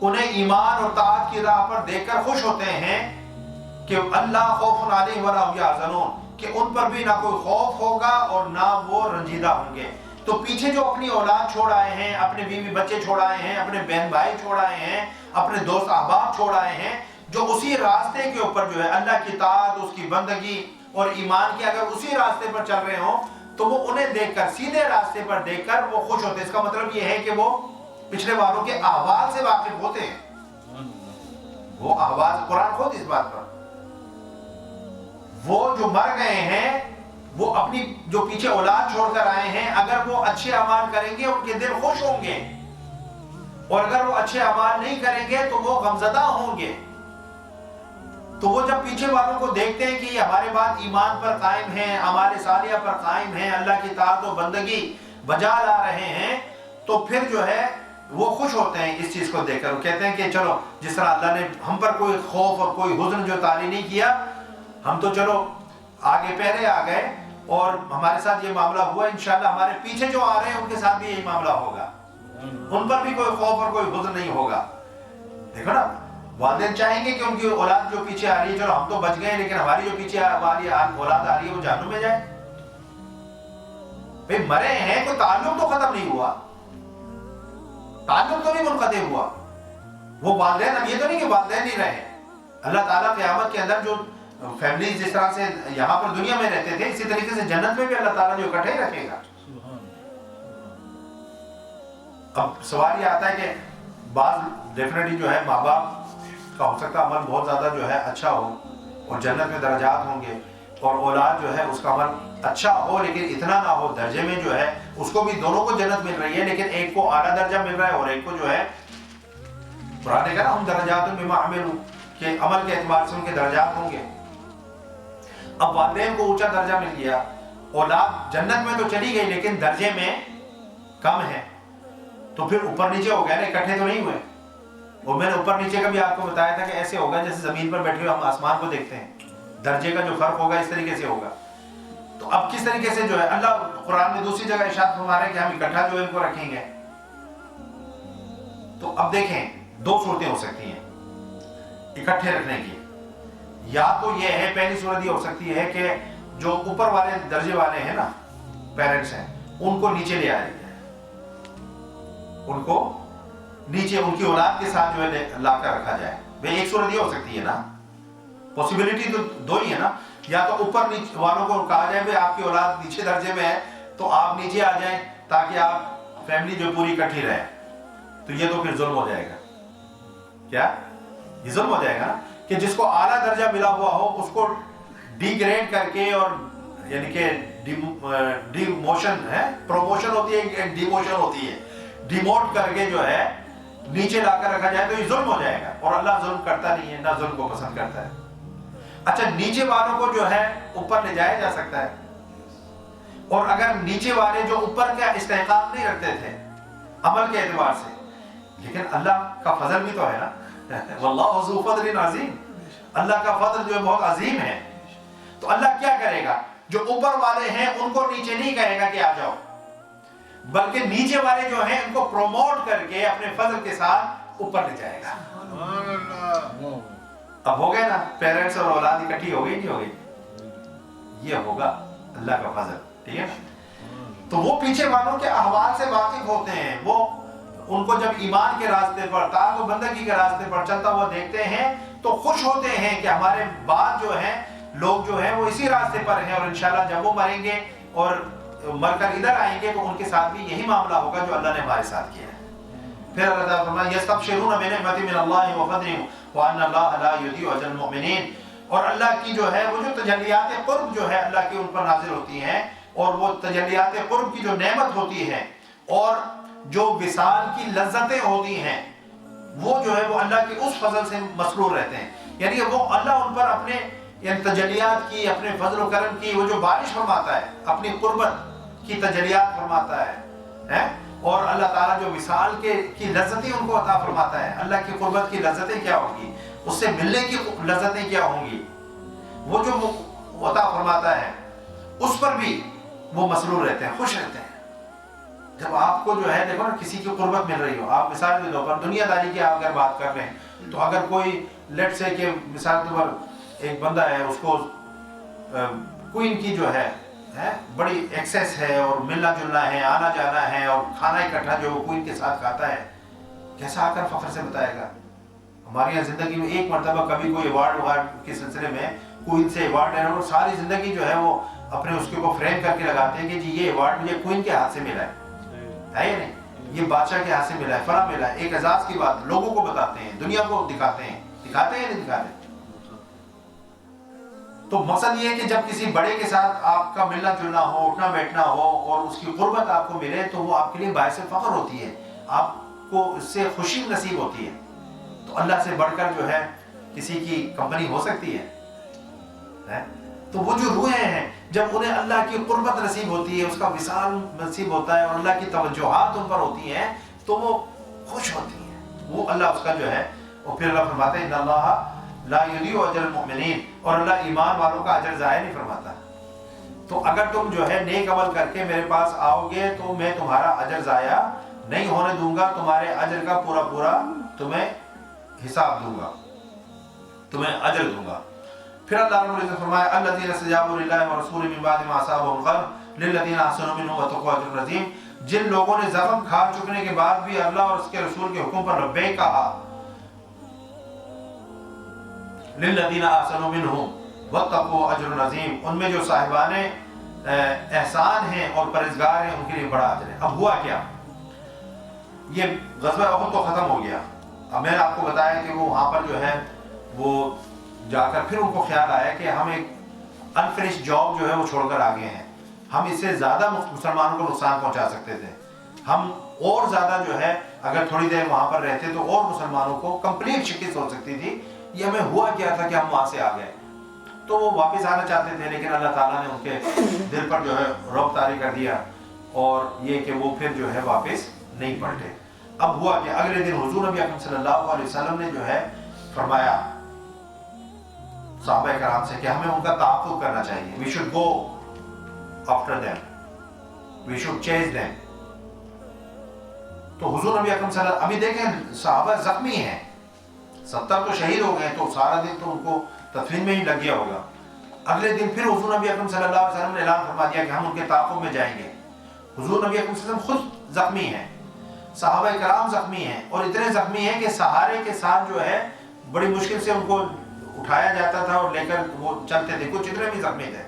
انہیں ایمان اور طاعت کی راہ پر دیکھ کر خوش ہوتے ہیں کہ اللہ خوف علیہم ولا هم يحزنون، کہ ان پر بھی نہ کوئی خوف ہوگا اور نہ وہ رنجیدہ ہوں گے۔ تو پیچھے جو اپنی اولاد چھوڑ آئے ہیں، اپنے بیوی بچے چھوڑ آئے ہیں، اپنے بہن بھائی چھوڑ آئے ہیں، اپنے دوست احباب چھوڑ آئے ہیں، جو اسی راستے کے اوپر جو ہے اللہ کی اطاعت، اس کی بندگی اور ایمان کی، اگر اسی راستے پر چل رہے ہوں تو وہ انہیں دیکھ کر، سیدھے راستے پر دیکھ کر وہ خوش ہوتے ہیں۔ اس کا مطلب یہ ہے کہ وہ پچھلے والوں کے احوال سے واقف ہوتے ہیں، وہ احوال، قرآن خود اس بات پر، وہ جو مر گئے ہیں وہ اپنی جو پیچھے اولاد چھوڑ کر آئے ہیں، اگر وہ اچھے اعمال کریں گے ان کے دل خوش ہوں گے، اور اگر وہ اچھے اعمال نہیں کریں گے تو وہ غمزدہ ہوں گے۔ تو وہ جب پیچھے والوں کو دیکھتے ہیں کہ یہ ہمارے بعد ایمان پر قائم ہیں، ہمارے صالحہ پر قائم ہیں، اللہ کی اطاعت و بندگی بجا لا رہے ہیں، تو پھر جو ہے وہ خوش ہوتے ہیں اس چیز کو دیکھ کر۔ وہ کہتے ہیں کہ چلو، جس طرح اللہ نے ہم پر کوئی خوف اور کوئی حزن جو طاری نہیں کیا، ہم تو چلو آگے پہلے آ گئے اور ہمارے ساتھ یہ معاملہ ہوا، انشاءاللہ ہمارے پیچھے جو آ رہے ہیں ان کے ساتھ بھی یہی معاملہ ہوگا، ان پر بھی کوئی خوف اور کوئی حزن نہیں ہوگا۔ دیکھو نا، والدین چاہیں گے کہ ان کی اولاد جو پیچھے آ رہی ہے، چلو ہم تو بچ گئے لیکن ہماری جو پیچھے والی اولاد آ رہی ہے وہ جہنم میں جائے۔ بھئی مرے ہیں، کوئی تعلق تو ختم نہیں ہوا، تعلق تو نہیں منقطع ہوا۔ وہ والدین، اب یہ تو نہیں کہ والدین نہیں رہے، اللہ تعالیٰ قیامت کے اندر جو فیملیز جس طرح سے یہاں پر دنیا میں رہتے تھے، اسی طریقے سے جنت میں بھی اللہ تعالیٰ جو اکٹھے رکھے گا۔ اب سوال یہ آتا ہے کہ بعض ڈیفینیٹلی جو ہے ماں باپ کا ہو سکتا عمل بہت زیادہ جو ہے اچھا ہو اور جنت میں درجات ہوں گے، اور اولاد جو ہے اس کا عمل اچھا ہو لیکن اتنا نہ ہو درجے میں جو ہے اس کو بھی، دونوں کو جنت مل رہی ہے لیکن ایک کو اعلیٰ درجہ مل رہا ہے اور ایک کو جو ہے، قرآن نے کہا ہم درجات بما عملوا، کہ عمل کے اعتبار سے ان کے درجات ہوں گے۔ اب والدین کو اونچا درجہ مل گیا، اولاد جنت میں تو چلی گئی لیکن درجے میں کم ہے، تو پھر اوپر نیچے ہو گیا نا، اکٹھے تو نہیں ہوئے۔ اور میں نے اوپر نیچے کا بھی آپ کو بتایا تھا کہ ایسے ہوگا جیسے زمین پر بیٹھے ہوئے ہم آسمان کو دیکھتے ہیں، درجے کا جو فرق ہوگا اس طریقے سے ہوگا۔ تو اب کس طریقے سے جو ہے اللہ قرآن میں دوسری جگہ ارشاد فرما رہے ہیں کہ ہم اکٹھا جو ہے ان کو رکھیں گے۔ تو اب دیکھیں، دو صورتیں ہو سکتی ہیں اکٹھے رکھنے کی، یا تو یہ ہے، پہلی صورت یہ ہو سکتی ہے کہ جو اوپر والے درجے والے ہیں نا، پیرنٹس ہیں، ان کو نیچے لے آئے جائے، ان کو نیچے ان کی اولاد کے ساتھ جو ہے لا کر رکھا جائے۔ بھئی ایک صورت یہ ہو سکتی ہے نا، پوسیبلٹی تو دو ہی ہے نا، یا تو اوپر نیچے والوں کو کہا جائے بھئی آپ کی اولاد نیچے درجے میں ہے تو آپ نیچے آ جائیں تاکہ آپ فیملی جو پوری اکٹھی رہے۔ تو یہ تو پھر ظلم ہو جائے گا۔ کیا یہ ظلم ہو جائے گا نا، کہ جس کو اعلیٰ درجہ ملا ہوا ہو اس کو ڈی گریڈ کر کے، اور یعنی کہ ڈی موشن ہے، پروموشن ہوتی ہے، ایک ڈی موشن ہوتی ہے، ڈیموٹ کر کے جو ہے نیچے لا کر رکھا جائے تو یہ ظلم ہو جائے گا، اور اللہ ظلم کرتا نہیں ہے، نہ ظلم کو پسند کرتا ہے۔ اچھا، نیچے والوں کو جو ہے اوپر لے جایا جا سکتا ہے، اور اگر نیچے والے جو اوپر کا استحقاق نہیں رکھتے تھے عمل کے اعتبار سے، لیکن اللہ کا فضل بھی تو ہے نا، واللہ ذو فضل عظیم، اللہ کا فضل جو ہے بہت عظیم ہے۔ تو اللہ کیا کرے گا، جو اوپر والے ہیں ان کو نیچے نہیں کہے گا کہ آ جاؤ، بلکہ نیچے والے جو ہیں ان کو پروموٹ کر کے اپنے فضل کے ساتھ اوپر لے جائے گا۔ اب ہو گئے نا، پیرنٹس اور اولاد اکٹھی ہو گئی نہیں ہو گئی، یہ ہوگا اللہ کا فضل، ٹھیک ہے نا۔ تو وہ پیچھے والوں کے احوال سے واقف ہوتے ہیں، وہ ان کو جب ایمان کے راستے پر، طاعت و بندگی کے راستے پر چلتا ہوا دیکھتے ہیں تو خوش ہوتے ہیں کہ ہمارے بعد جو ہیں لوگ جو ہیں وہ اسی راستے پر ہیں، اور انشاءاللہ جب وہ مریں گے اور مر کر ادھر آئیں گے تو ان کے ساتھ بھی یہی معاملہ ہوگا جو اللہ نے ہمارے ساتھ کیا ہے۔ پھر اللہ تعالیٰ فرمایا یستبشرون بنعمت من اللہ وفضل وان اللہ لا یضیع اجر المؤمنین، اور اللہ کی جو ہے وہ جو تجلیات قرب جو ہے اللہ کی ان پر نازل ہوتی ہیں، اور وہ تجلیات قرب کی جو نعمت ہوتی ہے اور جو وصال کی لذتیں ہوتی ہیں، وہ جو ہے وہ اللہ کی اس فضل سے مسرور رہتے ہیں، یعنی وہ اللہ ان پر اپنے یعنی تجلیات کی، اپنے فضل و کرم کی وہ جو بارش فرماتا ہے، اپنی قربت کی تجلیات فرماتا ہے، اور اللہ تعالیٰ جو وصال کی لذتیں ان کو عطا فرماتا ہے۔ اللہ کی قربت کی لذتیں کیا ہوں گی، اس سے ملنے کی لذتیں کیا ہوں گی، وہ جو وہ عطا فرماتا ہے، اس پر بھی وہ مسرور رہتے ہیں، خوش رہتے ہیں۔ جب آپ کو جو ہے دیکھو نا کسی کی قربت مل رہی ہو، آپ مثال کے طور پر دنیا داری کی اگر بات کر رہے ہیں تو اگر کوئی لیٹ سے کہ مثال کے طور پر ایک بندہ ہے، اس کو کوئن کی جو ہے بڑی ایکسیس ہے اور ملنا جلنا ہے، آنا جانا ہے اور کھانا اکٹھا جو کوئن کے ساتھ کھاتا ہے، کیسا آ کر فخر سے بتائے گا؟ ہمارے یہاں زندگی میں ایک مرتبہ کبھی کوئی ایوارڈ کے سلسلے میں کوئن سے ایوارڈ لینا، اور ساری زندگی جو ہے وہ اپنے اس کے کو فریم کر کے لگاتے ہیں کہ جی یہ ایوارڈ مجھے کوئن کے ہاتھ سے ملا ہے یا نہیں، یہ بادشاہ کے ہاتھ سے ملا ہے، فلاں ملا ہے۔ ایک اعزاز کی بات لوگوں کو بتاتے ہیں، دنیا کو دکھاتے ہیں یا نہیں دکھاتے؟ تو مقصد یہ ہے کہ جب کسی بڑے کے ساتھ آپ کا ملنا جلنا ہو، اٹھنا بیٹھنا ہو اور اس کی قربت آپ کو ملے تو وہ آپ کے لیے باعث فخر ہوتی ہے، آپ کو اس سے خوشی نصیب ہوتی ہے۔ تو اللہ سے بڑھ کر جو ہے کسی کی کمپنی ہو سکتی ہے؟ تو وہ جو روحیں ہیں جب انہیں اللہ کی قربت نصیب ہوتی ہے، اس کا وصال نصیب ہوتا ہے اور اللہ کی توجہات ان پر ہوتی ہیں تو وہ خوش ہوتی ہیں، وہ اللہ اس کا جو ہے، اور پھر اللہ فرماتے ہیں ان اللہ لا یضیع اجر المؤمنین، اور اللہ ایمان والوں کا اجر ضائع نہیں فرماتا۔ تو اگر تم جو ہے نیک عمل کر کے میرے پاس آؤ گے تو میں تمہارا اجر ضائع نہیں ہونے دوں گا، تمہارے اجر کا پورا پورا تمہیں حساب دوں گا، تمہیں اجر دوں گا۔ پھر اللہ رب العزت فرمایا الذین استجابوا للہ ورسولہ من بعد ما اصابهم القرح للذین احسنوا منهم واتقوا اجر عظیم، جن لوگوں نے زخم کھا چکنے کے بعد بھی اللہ اور اس کے رسول کے حکم پر لبیک کہا، للذین احسنوا منهم واتقوا اجر عظیم، ان میں جو صاحبان احسان ہیں اور پرہیزگار ہیں ان کے لیے بڑا اجر ہے۔ اب ہوا کیا؟ یہ غزوہ احد تو ختم ہو گیا، اب میں نے آپ کو بتایا کہ وہ وہاں پر جو ہے وہ جا کر پھر ان کو خیال آیا کہ ہم ایک انفنش جاب جو ہے وہ چھوڑ کر آگے ہیں، ہم اس سے زیادہ مسلمانوں کو نقصان پہنچا سکتے تھے، ہم اور زیادہ جو ہے اگر تھوڑی دیر وہاں پر رہتے تو اور مسلمانوں کو کمپلیٹ شکست ہو سکتی تھی۔ یہ ہمیں ہوا کیا تھا کہ ہم وہاں سے آ گئے، تو وہ واپس آنا چاہتے تھے لیکن اللہ تعالیٰ نے ان کے دل پر جو ہے رعب طاری کر دیا اور یہ کہ وہ پھر جو ہے واپس نہیں پلٹے۔ اب ہوا کہ اگلے دن حضور نبی اکرم صلی اللہ علیہ وسلم نے جو ہے فرمایا صحابہ کرام سے کہ ہمیں ان کا تعاقب کرنا چاہیے، we should go after them, we should chase them۔ تو حضور نبی اکرم صلی اللہ علیہ وسلم، ابھی دیکھیں صحابہ زخمی ہیں، 70 تو شہید ہو گئے تو سارا دن تو ان کو تدفین میں ہی لگ گیا ہوگا۔ اگلے دن پھر حضور نبی اکرم صلی اللہ علیہ وسلم نے اعلان فرما دیا کہ ہم ان کے تعاقب میں جائیں گے۔ حضور نبی اکرم صلی اللہ علیہ وسلم خود زخمی ہیں، صحابہ کرام زخمی ہیں، اور اتنے زخمی ہیں کہ سہارے کے ساتھ جو ہے بڑی مشکل سے ان کو اٹھایا جاتا تھا اور لے کر وہ چلتے تھے، کچھ اتنے بھی زخمی تھے۔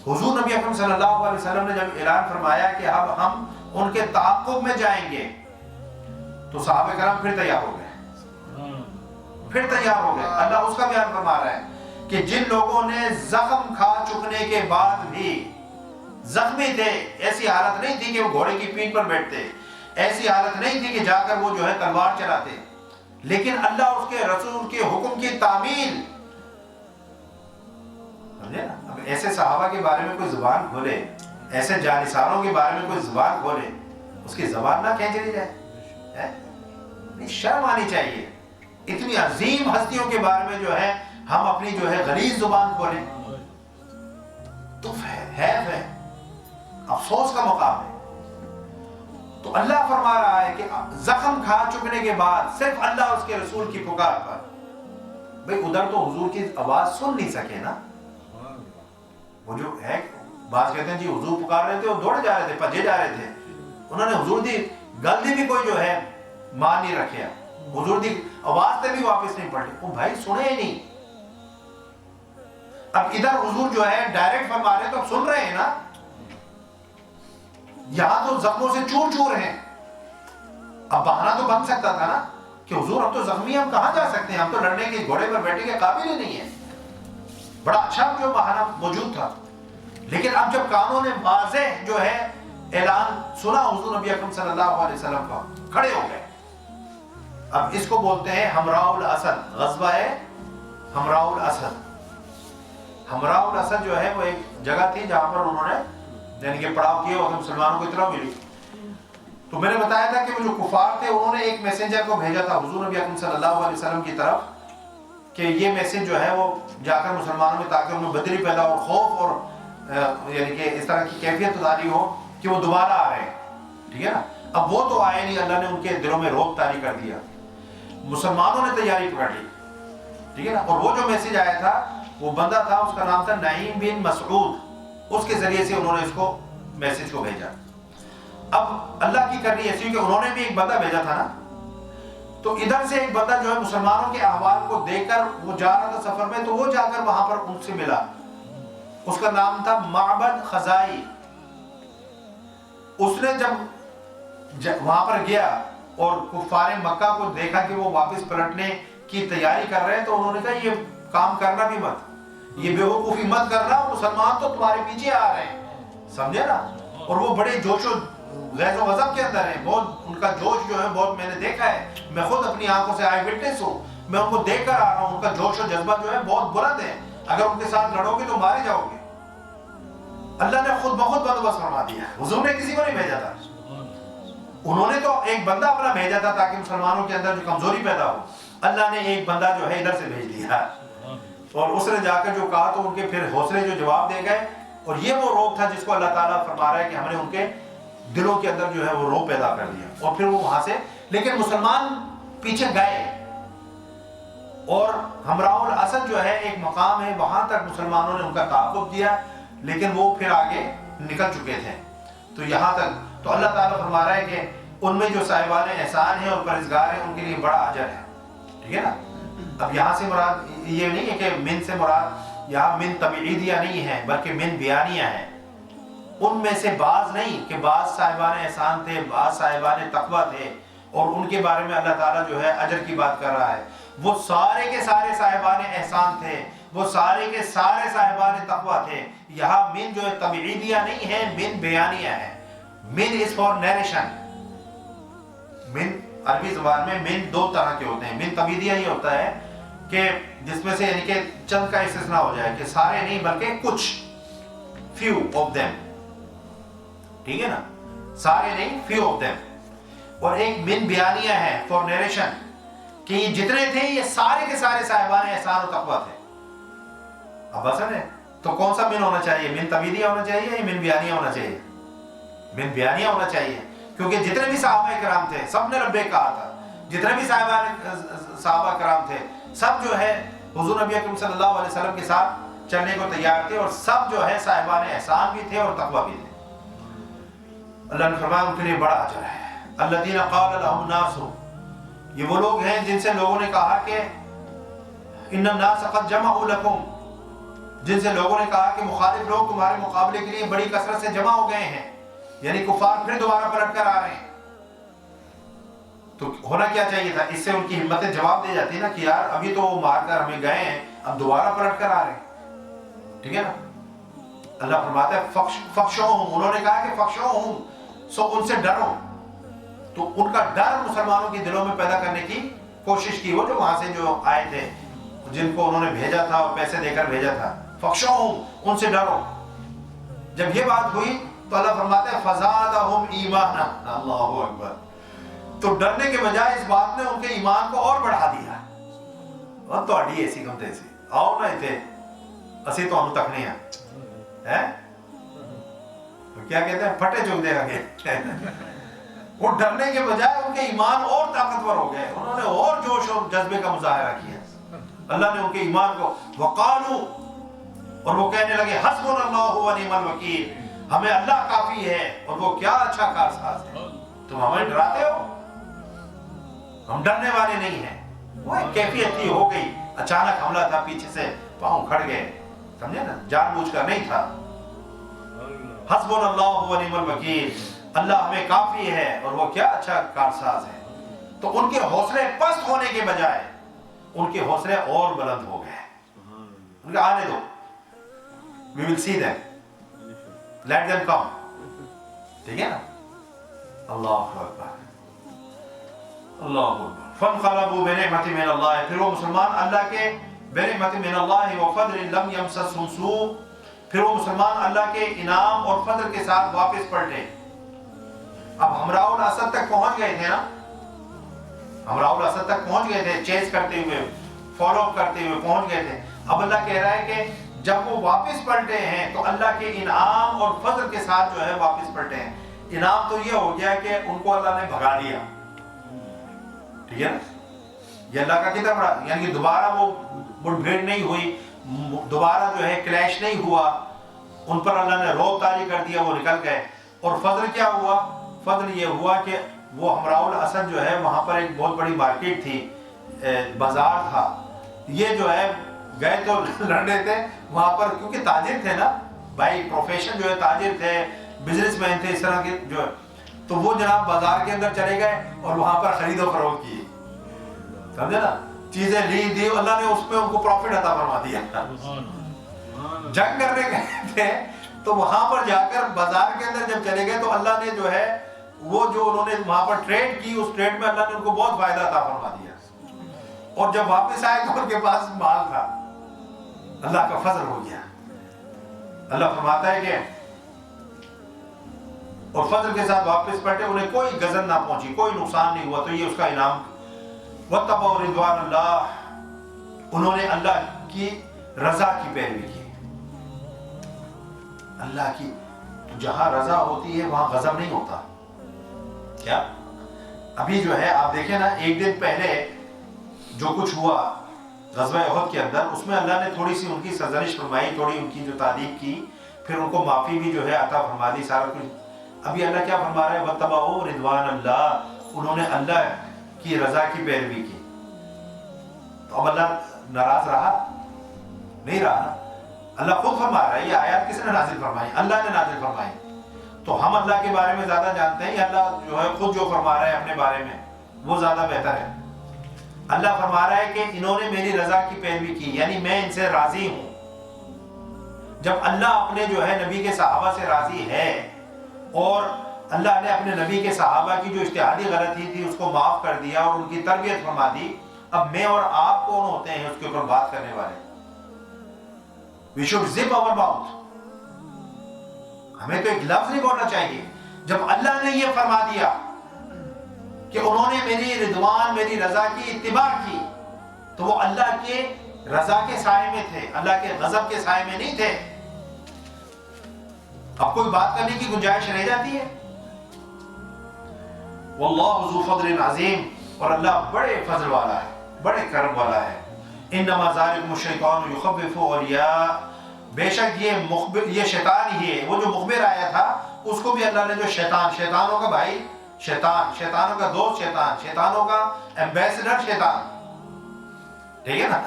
حضور نبی اکرم صلی اللہ علیہ وسلم نے جب اعلان فرمایا کہ اب ہم ان کے تعاقب میں جائیں گے تو صحابہ کرام پھر تیار ہو گئے، پھر تیار ہو گئے۔ اللہ اس کا بیان فرما رہا ہے کہ جن لوگوں نے زخم کھا چکنے کے بعد بھی زخمی تھے، ایسی حالت نہیں تھی کہ وہ گھوڑے کی پینھ پر بیٹھتے، ایسی حالت نہیں تھی کہ جا کر وہ جو ہے تلوار چلاتے، لیکن اللہ اور اس کے رسول کے حکم کی تعمیل، سمجھے نا؟ اب ایسے صحابہ کے بارے میں کوئی زبان کھولے، ایسے جانثاروں کے بارے میں کوئی زبان کھولے، اس کی زبان نہ کھینچ لی جائے، شرم آنی چاہیے۔ اتنی عظیم ہستیوں کے بارے میں جو ہے ہم اپنی جو ہے غلیظ زبان کھولیں تو حیف ہے، افسوس کا مقام ہے۔ تو اللہ فرما رہا ہے کہ زخم کھا چکنے کے بعد صرف اللہ اور اس کے رسول کی پکار پر، بھئی ادھر تو حضور کی آواز سن نہیں سکے نا، وہ جو ہے بعض کہتے ہیں جی حضور پکار رہے تھے اور دوڑے جا رہے تھے، پجے جا رہے تھے، انہوں نے حضور دی گل بھی کوئی جو ہے مان نہیں رکھیا، حضور دی آواز تے بھی واپس نہیں پڑھے، وہ بھائی سنے ہی نہیں۔ اب ادھر حضور جو ہے ڈائریکٹ فرما رہے تو اب سن رہے ہیں نا، یہاں تو زخموں سے چور چور ہیں، اب بہانہ تو بن سکتا تھا نا کہ حضور ہم تو زخمی ہیں، ہم کہاں جا سکتے ہیں، ہم تو لڑنے کے گھوڑے پر بیٹھنے کے قابل ہی نہیں ہیں، بڑا اچھا جو بہانہ موجود تھا۔ لیکن اب جب کانوں نے واضح جو ہے اعلان سنا حضور نبی اکرم صلی اللہ علیہ وسلم کا، کھڑے ہو گئے۔ اب اس کو بولتے ہیں حمراء الاسد، غزوہ حمراء الاسد۔ حمراء الاسد جو ہے وہ ایک جگہ تھی جہاں پر انہوں نے یعنی کہ پڑاؤ کیا اور مسلمانوں کو اطلاع ملی۔ تو میں نے بتایا تھا کہ وہ جو کفار تھے انہوں نے ایک میسنجر کو بھیجا تھا حضور نبی اکرم صلی اللہ علیہ وسلم کی طرف کہ یہ میسج جو ہے وہ جا کر مسلمانوں میں، تاکہ ان میں بدری پیدا ہو، خوف اور یعنی کہ اس طرح کی کیفیت تاری ہو کہ وہ دوبارہ آ رہے ہیں. ٹھیک ہے نا. اب وہ تو آئے نہیں، اللہ نے ان کے دلوں میں رعب طاری کر دیا. مسلمانوں نے تیاری پکڑ لی. ٹھیک ہے نا. اور وہ جو میسج آیا تھا وہ بندہ تھا، اس کا نام تھا نعیم بن مسعود. اس کے ذریعے سے انہوں نے اس کو میسج کو بھیجا. اب اللہ کی کرنی ایسی کہ انہوں نے بھی ایک بندہ بھیجا تھا نا، تو ادھر سے ایک بندہ جو ہے مسلمانوں کے احوال کو دیکھ کر وہ جا رہا تھا سفر میں، تو وہ جا کر وہاں پر ان سے ملا. اس کا نام تھا معبد خزائی. اس نے جب وہاں پر گیا اور کفار مکہ کو دیکھا کہ وہ واپس پلٹنے کی تیاری کر رہے ہیں، تو انہوں نے کہا یہ کام کرنا بھی مت، یہ بے وقوفی مت کرنا، مسلمان تو تمہارے پیچھے آ رہے ہیں. سمجھے نا. اور وہ بڑے جوش و غیظ و غضب کے اندر ہیں. بہت ان کا جوش جو ہے بہت میں نے دیکھا ہے، میں خود اپنی آنکھوں سے آئی وٹنس ہوں، میں ان کو دیکھ کر آ رہا ہوں. ان کا جوش و جذبہ جو ہے بہت بلند ہے. اگر ان کے ساتھ لڑو گے تو مارے جاؤ گے. اللہ نے خود بخود بندوبست فرما دیا. حضور نے کسی کو نہیں بھیجا تھا، انہوں نے تو ایک بندہ اپنا بھیجا تھا تاکہ مسلمانوں کے اندر جو کمزوری پیدا ہو. اللہ نے ایک بندہ جو ہے ادھر سے بھیج دیا، اور اس نے جا کر جو کہا تو ان کے پھر حوصلے جو جواب دے گئے. اور یہ وہ روگ تھا جس کو اللہ تعالیٰ فرما رہا ہے کہ ہم نے ان کے دلوں کے اندر جو ہے وہ روگ پیدا کر دیا. اور پھر وہ وہاں سے، لیکن مسلمان پیچھے گئے، اور ہمراہ الاسد جو ہے ایک مقام ہے، وہاں تک مسلمانوں نے ان کا تعاقب دیا، لیکن وہ پھر آگے نکل چکے تھے. تو یہاں تک تو اللہ تعالیٰ فرما رہا ہے کہ ان میں جو صاحبان احسان ہیں اور پرہیزگار ہیں ان کے لیے بڑا اجر ہے. ٹھیک ہے نا. اب یہاں سے مراد یہ نہیں ہے کہ من سے مراد یہاں من تبعیدیہ نہیں ہے، بلکہ من بیانیہ ہے. ان میں سے بعض نہیں، کہ بعض صاحبان احسان تھے، بعض صاحبان تقویٰ تھے، اور ان کے بارے میں اللہ تعالیٰ جو ہے اجر کی بات کر رہا ہے. وہ سارے کے سارے صاحبان احسان تھے، وہ سارے کے سارے صاحبان تقویٰ تھے. یہاں من جو ہے تبعیدیہ نہیں ہے، من بیانیہ ہے. من is for narration. من عربی زبان میں من دو طرح کے ہوتے ہیں. من تبعیدیہ یہ ہوتا ہے کہ جس میں سے یعنی کہ چند کا استثناء ہو جائے، کہ سارے نہیں بلکہ کچھ، few of them. ٹھیک ہے نا. سارے نہیں، few of them. اور ایک من بیانیہ ہے for narration، کہ یہ جتنے تھے یہ سارے کے سارے صاحبان احسان و تقویٰ تھے. اب اصل ہے تو کون سا من ہونا چاہیے؟ من تبعیدیہ ہونا چاہیے یا من بیانیہ ہونا چاہیے؟ من بیانیہ ہونا چاہیے، کیونکہ جتنے بھی صحابہ کرام تھے سب نے لبیک کہا تھا. جتنے بھی صحابہ کرام تھے سب جو ہے حضور نبی اکرم صلی اللہ علیہ وسلم کے ساتھ چلنے کو تیار تھے، اور سب جو ہے صاحبان احسان بھی تھے اور تقویٰ بھی تھے. اللہ نے فرمایا ان کے لیے بڑا اجر ہے. الذین قال لهم الناس، یہ وہ لوگ ہیں جن سے لوگوں نے کہا کہ ان الناس قد جمعوا لکم، جن سے لوگوں نے کہا کہ مخالف لوگ تمہارے مقابلے کے لیے بڑی کثرت سے جمع ہو گئے ہیں، یعنی کفار پھر دوبارہ پلٹ کر آ رہے ہیں. تو ہونا کیا چاہیے تھا؟ اس سے ان کی ہمتیں جواب دے جاتی نا کہ یار ابھی تو وہ مار کر ہمیں گئے ہیں، اب دوبارہ پلٹ کر آ رہے ہیں. ٹھیک ہے نا. اللہ فرماتا ہے فخشوہم، انہوں نے کہا کہ فخشوہم، سو ان سے ڈرو. تو ان کا ڈر مسلمانوں کے دلوں میں پیدا کرنے کی کوشش کی. وہ جو وہاں سے جو آئے تھے جن کو انہوں نے بھیجا تھا اور پیسے دے کر بھیجا تھا، فخشوہم، ان سے ڈرو. جب یہ بات ہوئی تو اللہ فرماتا ہے فزادہم ایمانا. اللہ اکبر. تو ڈرنے کے بجائے اس بات نے ان کے ایمان کو اور بڑھا دیا. اور تو اڈی ایسی کم تیسی آؤ نہ تھے اسی تو ہم تکنے ہیں کیا کہتے ہیں پھٹے چک دے آگے. وہ ڈرنے کے بجائے ان کے ایمان اور طاقتور ہو گئے، انہوں نے اور جوش اور جذبے کا مظاہرہ کیا. اللہ نے ان کے ایمان کو وقالو، اور وہ کہنے لگے حسبنا اللہ و نعم الوکیل، ہمیں اللہ کافی ہے اور وہ کیا اچھا کارساز ہے. تم ہمیں ڈراتے ہو، ہم ڈرنے والے نہیں ہیں. وہ ایک کیفیت تھی، ہو گئی، اچانک حملہ تھا، پیچھے سے پاؤں کھڑ گئے، سمجھے نا، جان بوجھ کر نہیں تھا. حسبنا اللہ و نعم الوکیل، اللہ ہمیں کافی ہے اور وہ کیا اچھا کارساز ہے. تو ان کے حوصلے پست ہونے کے بجائے ان کے حوصلے اور بلند ہو گئے. ان کا آنے دو، we will see them, let them come. ٹھیک ہے نا. اللہ اکبر، اللہ اکبر. فانقلبوا بنعمت من اللہ، پھر وہ مسلمان اللہ کے بنعمت من اللہ وفضل لم یمسسہم سوء، پھر وہ مسلمان اللہ کے انعام اور فضل کے ساتھ واپس پلٹے. اب ہمراہ الاسد تک پہنچ گئے تھے نا، ہمراہ الاسد تک پہنچ گئے تھے چیز کرتے ہوئے. فالو اپ کرتے ہوئے پہنچ گئے تھے. اب اللہ کہہ رہا ہے کہ جب وہ واپس پلٹے ہیں تو اللہ کے انعام اور فضل کے ساتھ جو ہے واپس پلٹے ہیں. انعام تو یہ ہو گیا کہ ان کو اللہ نے بھگا دیا, ٹھیک ہے نا, یہ اللہ کا کتنا بڑا, یعنی کہ دوبارہ وہ مڑ بھیڑ نہیں ہوئی, دوبارہ جو ہے کلیش نہیں ہوا, ان پر اللہ نے روب طاری کر دیا, وہ نکل گئے. اور فضل کیا ہوا؟ فضل یہ ہوا کہ وہ حمراء الاسد جو ہے وہاں پر ایک بہت بڑی مارکیٹ تھی, بازار تھا, یہ جو ہے گئے تو لڑنے تھے وہاں پر, کیونکہ تاجر تھے نا بھائی, پروفیشن جو ہے تاجر تھے, بزنس مین تھے اس طرح کے جو ہے, تو وہ جناب بازار کے اندر چلے گئے اور وہاں پر خرید و فروخت کی, سمجھے نا, چیزیں لی دی, اللہ نے اس میں ان کو پروفٹ عطا فرما دیا. جنگ کرنے گئے تھے تو وہاں پر جا کر بازار کے اندر جب چلے گئے تو اللہ نے جو ہے وہ جو انہوں نے وہاں پر ٹریڈ کی, اس ٹریڈ میں اللہ نے ان کو بہت فائدہ عطا فرما دیا. اور جب واپس آئے تو ان کے پاس مال تھا, اللہ کا فضل ہو گیا. اللہ فرماتا ہے کہ اور فضل کے ساتھ واپس پلٹے, انہیں کوئی غضب نہ پہنچی, کوئی نقصان نہیں ہوا, تو یہ اس کا انعام. واتبعوا رضوان اللہ, انہوں نے اللہ کی رضا کی پیروی کی. اللہ کی جہاں رضا ہوتی ہے وہاں غضب نہیں ہوتا. کیا ابھی جو ہے آپ دیکھیں نا, ایک دن پہلے جو کچھ ہوا غزوہ احد کے اندر, اس میں اللہ نے تھوڑی سی ان کی سرزنش فرمائی, تھوڑی ان کی جو تعریف کی, پھر ان کو معافی بھی جو ہے عطا فرما دی, سارا کچھ. ابھی اللہ کیا فرما رہا ہے؟ واتبعوا رضوان اللہ, انہوں نے اللہ کی رضا کی پیروی کی. تو اب اللہ ناراض رہا نہیں رہا. اللہ خود فرما رہا ہے, یہ آیات کس نے نازل فرمائی؟ اللہ نے نازل فرمائی. تو ہم اللہ کے بارے میں زیادہ جانتے ہیں, یا اللہ جو ہے خود جو فرما رہا ہے اپنے بارے میں وہ زیادہ بہتر ہے؟ اللہ فرما رہا ہے کہ انہوں نے میری رضا کی پیروی کی, یعنی میں ان سے راضی ہوں. جب اللہ اپنے جو ہے نبی کے صحابہ سے راضی ہے, اور اللہ نے اپنے نبی کے صحابہ کی جو اجتہادی غلطی تھی اس کو معاف کر دیا اور ان کی تربیت فرما دی, اب میں اور آپ کون ہوتے ہیں اس کے اوپر بات کرنے والے؟ We should zip our mouth. ہمیں تو ایک لفظ نہیں بولنا چاہیے. جب اللہ نے یہ فرما دیا کہ انہوں نے میری رضوان, میری رضا کی اتباع کی, تو وہ اللہ کے رضا کے سائے میں تھے, اللہ کے غضب کے سائے میں نہیں تھے. اب کوئی بات کرنے کی گنجائش رہ جاتی ہے؟ واللہ ذو فضل عظیم, اور اللہ بڑے فضل والا ہے, بڑے کرم والا ہے. انما ذالکم الشیطان یخوف اولیاء, بے شک یہ شیطان ہی ہے. وہ جو مخبر آیا تھا اس کو بھی اللہ نے جو شیطانوں کا بھائی شیطان, شیطانوں کا دوست شیطان, شیطانوں کا ایمبیسڈر شیطان, ٹھیک ہے نا,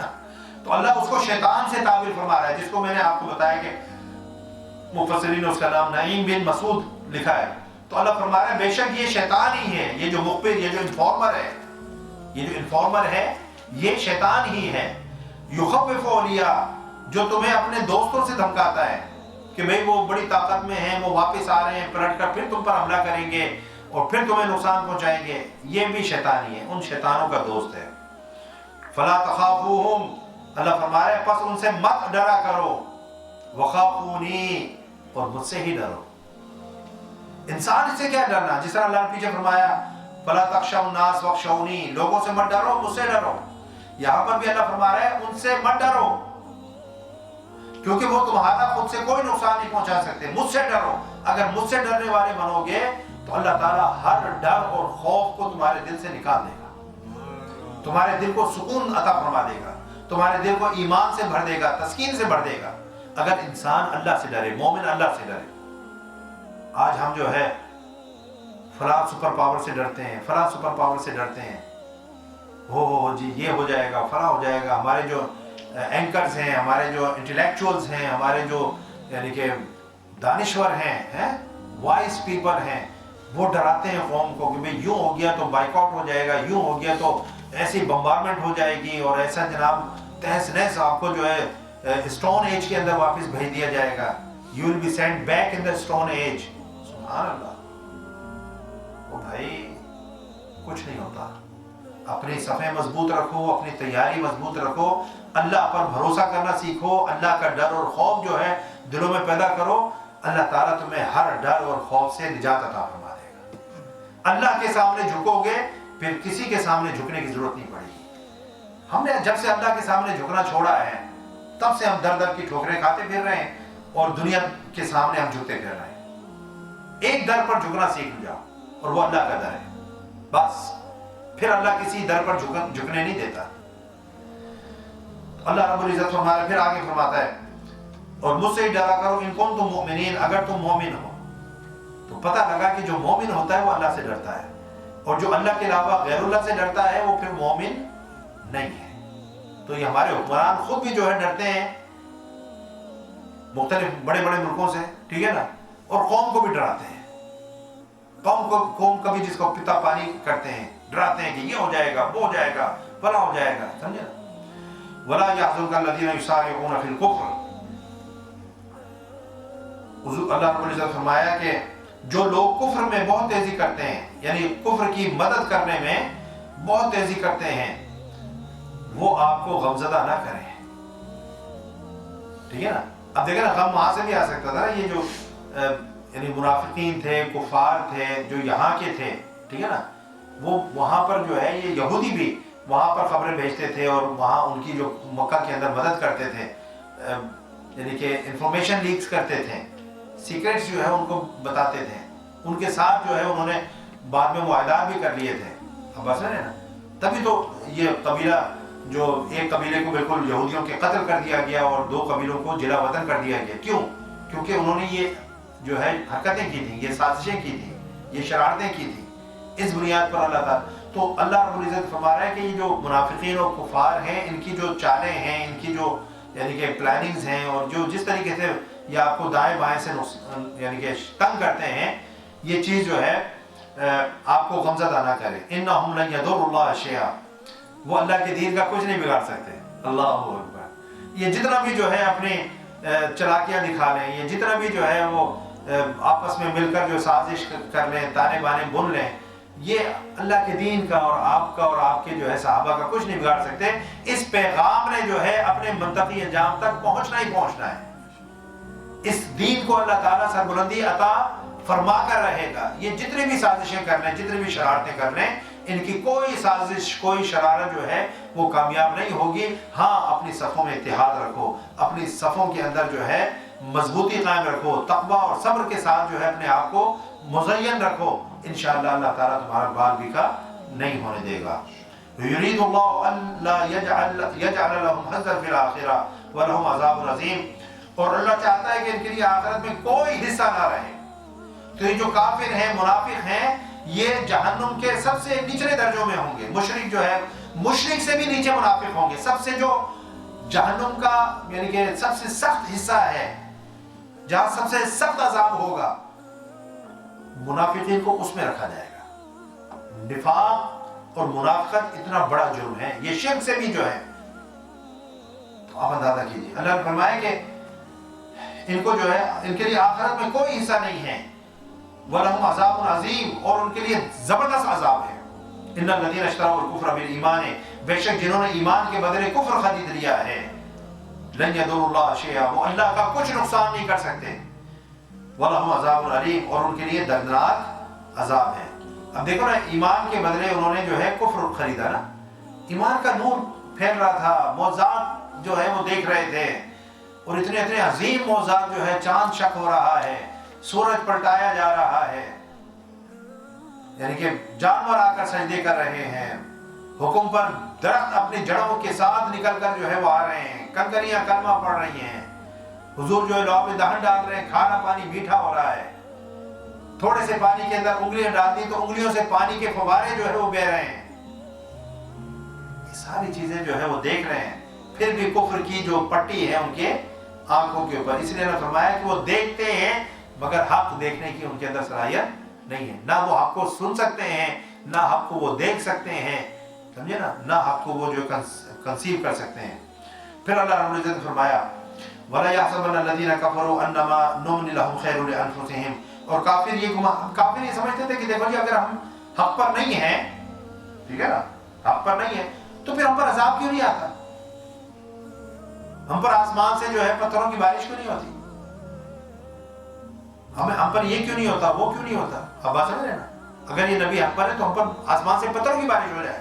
تو اللہ اس کو شیطان سے تعبیر فرما رہا ہے, جس کو میں نے آپ کو بتایا کہ مفسرین نے اس کا نام نعیم بن مسعود لکھا ہے. تو اللہ فرما رہا ہے بے شک یہ شیطان ہی ہے, یہ جو مخبر, یہ جو انفارمر ہے, یہ جو انفارمر ہے یہ شیطان ہی ہے. یخوف اولیاء, جو تمہیں اپنے دوستوں سے دھمکاتا ہے کہ بھئی وہ بڑی طاقت میں ہیں, وہ واپس آ رہے ہیں, پلٹ کر پھر تم پر حملہ کریں گے اور پھر تمہیں نقصان پہنچائیں گے, یہ بھی شیطان ہی ہے, ان شیطانوں کا دوست ہے. فلا تخافوہم, اللہ فرما رہا ہے پس ان سے مت ڈرا کرو, وخافونی, اور مجھ سے ہی ڈرو. انسان سے کیا ڈرنا؟ جس طرح اللہ نے پیچھے فرمایا فلا تخشوا الناس واخشونی, لوگوں سے مت ڈرو, مجھ سے ڈرو. یہاں پر بھی اللہ فرما رہا ہے ان سے مت ڈرو, کیونکہ وہ تمہارا خود سے کوئی نقصان نہیں پہنچا سکتے. مجھ سے ڈرو. اگر مجھ سے ڈرنے والے بنو گے تو اللہ تعالیٰ ہر ڈر اور خوف کو تمہارے دل سے نکال دے گا, تمہارے دل کو سکون عطا فرما دے گا, تمہارے دل کو ایمان سے بھر دے گا, تسکین سے بھر دے گا, اگر انسان اللہ سے ڈرے, مومن اللہ سے ڈرے. آج ہم جو ہے فلاں سپر پاور سے ڈرتے ہیں, فلاں سپر پاور سے ڈرتے ہیں, ہو جی یہ ہو جائے گا, فلاں ہو جائے گا. ہمارے جو اینکرز ہیں, ہمارے جو انٹلیکچوئلز ہیں, ہمارے جو یعنی کہ دانشور ہیں, وائس پیپل ہیں, وہ ڈراتے ہیں قوم کو کہ بھئی یوں ہو گیا تو بائیک آؤٹ ہو جائے گا, یوں ہو گیا تو ایسی بمبارمنٹ ہو جائے گی, اور ایسا جناب تہس نہس آپ کو جو ہے اسٹون ایج کے اندر واپس بھیج دیا جائے گا. You will be send back in the stone age. سبحان اللہ. وہ بھائی کچھ نہیں ہوتا. اپنی صفیں مضبوط رکھو, اپنی تیاری مضبوط رکھو, اللہ پر بھروسہ کرنا سیکھو, اللہ کا ڈر اور خوف جو ہے دلوں میں پیدا کرو. اللہ تعالیٰ تمہیں ہر ڈر اور خوف سے نجات عطا فرما دے گا. اللہ کے سامنے جھکو گے, پھر کسی کے سامنے جھکنے کی ضرورت نہیں پڑے گی. ہم نے جب سے اللہ کے سامنے جھکنا چھوڑا ہے تب سے ہم در در کی ٹھوکریں کھاتے پھر رہے ہیں اور دنیا کے سامنے ہم جھکتے پھر رہے ہیں۔ ایک در پر جھکنا سیکھ جاؤ اور وہ اللہ کا در ہے، بس پھر اللہ کسی در پر جھکنے نہیں دیتا۔ اللہ رب العزت فرماتا، پھر آگے فرماتا ہے اور مجھ سے ہی ڈرا کرو ان کنتم مؤمنین، اگر تم مومن ہو۔ تو پتہ لگا کہ جو مومن ہوتا ہے وہ اللہ سے ڈرتا ہے، اور جو اللہ کے علاوہ غیر اللہ سے ڈرتا ہے وہ پھر مومن نہیں ہے۔ تو یہ ہمارے حکمران خود بھی جو ہے ڈرتے ہیں مختلف بڑے بڑے ملکوں سے، ٹھیک ہے نا، اور قوم کو بھی ڈراتے ہیں۔ قوم کبھی جس کو پتا پانی کرتے ہیں، ڈراتے ہیں کہ یہ ہو جائے گا، وہ ہو جائے گا، فلاں ہو جائے گا، سمجھے نا۔ وَلَا يَحْزُنْكَ الَّذِينَ يُسَارِعُونَ فِي الْكُفْرِ، اللہ رب العزت فرمایا کہ جو لوگ کفر میں بہت تیزی کرتے ہیں، یعنی کفر کی مدد کرنے میں بہت تیزی کرتے ہیں، وہ آپ کو غمزدہ نہ کریں، ٹھیک ہے نا۔ اب دیکھیں نا، غم وہاں سے بھی آ سکتا تھا، یہ جو یعنی منافقین تھے، کفار تھے جو یہاں کے تھے، ٹھیک ہے نا، وہ وہاں پر جو ہے یہ یہودی بھی وہاں پر خبریں بھیجتے تھے اور وہاں ان کی جو مکہ کے اندر مدد کرتے تھے، یعنی کہ انفارمیشن لیکس کرتے تھے، سیکریٹس جو ہے ان کو بتاتے تھے، ان کے ساتھ جو ہے انہوں نے بعد میں معاہدات بھی کر لیے تھے۔ اب بس ہے نا، تبھی تو یہ قبیلہ جو ایک قبیلے کو بالکل یہودیوں کے قتل کر دیا گیا اور دو قبیلوں کو جلا وطن کر دیا گیا۔ کیوں؟ کیونکہ انہوں نے یہ جو ہے حرکتیں کی تھیں، یہ سازشیں کی تھیں، یہ شرارتیں کی تھیں، اس بنیاد پر اللہ تعالیٰ۔ تو اللہ رب العزت فرما رہا ہے کہ یہ جو منافقین اور کفار ہیں، ان کی جو چالیں ہیں، ان کی جو یعنی کہ پلاننگز ہیں، اور جو جس طریقے سے یہ آپ کو دائیں بائیں سے یعنی کہ تنگ کرتے ہیں، یہ چیز جو ہے آپ کو غمزدہ نہ کرے۔ انہم لن یضروا اللہ شیئا، وہ اللہ کے دین کا کچھ نہیں بگاڑ سکتے۔ اللہ اکبر۔ یہ جتنا بھی جو ہے اپنے چلاکیاں دکھا لیں، یہ جتنا بھی جو ہے وہ آپس میں مل کر جو سازش کر لیں، تانے بانے بن لیں، یہ اللہ کے دین کا اور آپ کے جو ہے صحابہ کا کچھ نہیں بگاڑ سکتے۔ اس پیغام نے جو ہے اپنے منطقی انجام تک پہنچنا ہی پہنچنا ہے۔ اس دین کو اللہ تعالیٰ سربلندی عطا فرما کر رہے گا۔ یہ جتنی بھی سازشیں کر لیں، جتنی بھی شرارتیں کر لیں، ان کی کوئی سازش، کوئی شرارت جو ہے وہ کامیاب نہیں ہوگی۔ ہاں، اپنی صفوں میں اتحاد رکھو، اپنی صفوں کے اندر جو ہے مضبوطی قائم رکھو، تقویٰ اور صبر کے ساتھ جو ہے اپنے آپ کو مزین رکھو، انشاءاللہ اللہ تعالیٰ تمہارا بال بیکا نہیں ہونے دے گا۔ یرید اللہ الا یجعل لهم حظا فی الآخرہ ولہم عذاب عظیم، اور اللہ چاہتا ہے کہ ان کے لیے آخرت میں کوئی حصہ نہ رہے۔ تو یہ جو کافر ہیں، منافق ہیں، یہ جہنم کے سب سے نچلے درجوں میں ہوں گے۔ مشرک جو ہے، مشرک سے بھی نیچے منافق ہوں گے۔ سب سے جو جہنم کا یعنی کہ سب سے سخت حصہ ہے، جہاں سب سے سخت عذاب ہوگا، منافقین کو اس میں رکھا جائے گا۔ نفاق اور منافقت اتنا بڑا جرم ہے، یہ شرک سے بھی جو ہے۔ تو آپ اندازہ کیجیے، اللہ نے فرمایا کہ ان کو جو ہے ان کے لیے آخرت میں کوئی حصہ نہیں ہے۔ وَلَهُمْ عَذَابٌ عَظِيمٌ، اور ان کے لیے زبردست عذاب ہے۔ إِنَّ الَّذِينَ اشْتَرَوُا الْكُفْرَ بِالْإِيمَانِ، بے شک جنہوں نے ایمان کے بدلے کفر خرید لیا ہے، لن يضروا اللہ شیئا، وہ اللہ کا کچھ نقصان نہیں کر سکتے۔ وَلَهُمْ عَذَابٌ عَلِيمٌ، اور ان کے لیے دردناک عذاب ہے۔ اب دیکھو نا، ایمان کے بدلے انہوں نے جو ہے کفر خریدا نا، ایمان کا نور پھیل رہا تھا، معجزات جو ہے وہ دیکھ رہے تھے، اور اتنے اتنے عظیم معجزات جو ہے، چاند شق ہو رہا ہے، سورج پلٹایا جا رہا ہے، یعنی کہ جانور آ کر سجدے کر رہے ہیں، حکم پر درخت اپنی جڑوں کے ساتھ نکل کر جو ہے وہ آ رہے ہیں، کنکریاں کلمہ پڑھ رہی ہیں، حضور جو ہے لوح میں دہن ڈال رہے ہیں، کھانا پانی میٹھا ہو رہا ہے، تھوڑے سے پانی کے اندر انگلیاں ڈال دی تو انگلیوں سے پانی کے فوارے جو ہے وہ بہ رہے ہیں۔ یہ ساری چیزیں جو ہے وہ دیکھ رہے ہیں، پھر بھی کفر کی جو پٹی ہے ان کے آنکھوں کے اوپر۔ اس لیے نے فرمایا کہ وہ دیکھتے ہیں مگر حق دیکھنے کی ان کے اندر صلاحیت نہیں ہے، نہ وہ حق کو سن سکتے ہیں، نہ حق کو وہ دیکھ سکتے ہیں، سمجھے نا، نہ حق کو وہ جو کنسیو کر سکتے ہیں۔ پھر اللہ رب العزت نے فرمایا وَلَا يَحْسَبَنَّ الَّذِينَ كَفَرُوا أَنَّمَا نُمْلِي لَهُمْ خَيْرٌ لِأَنفُسِهِمْ، اور کافر یہ سمجھتے تھے کہ دیکھو جی، اگر ہم حق پر نہیں ہیں، ٹھیک ہے نا، حق پر نہیں ہے تو پھر ہم پر عذاب کیوں نہیں آتا، ہم پر آسمان سے جو ہے پتھروں کی بارش کیوں نہیں ہوتی، ہم پر یہ کیوں نہیں ہوتا، وہ کیوں نہیں ہوتا۔ اب بات سمجھ رہے نا، اگر یہ نبی حق پر ہے تو ہم پر آسمان سے پتھروں کی بارش ہو جائے،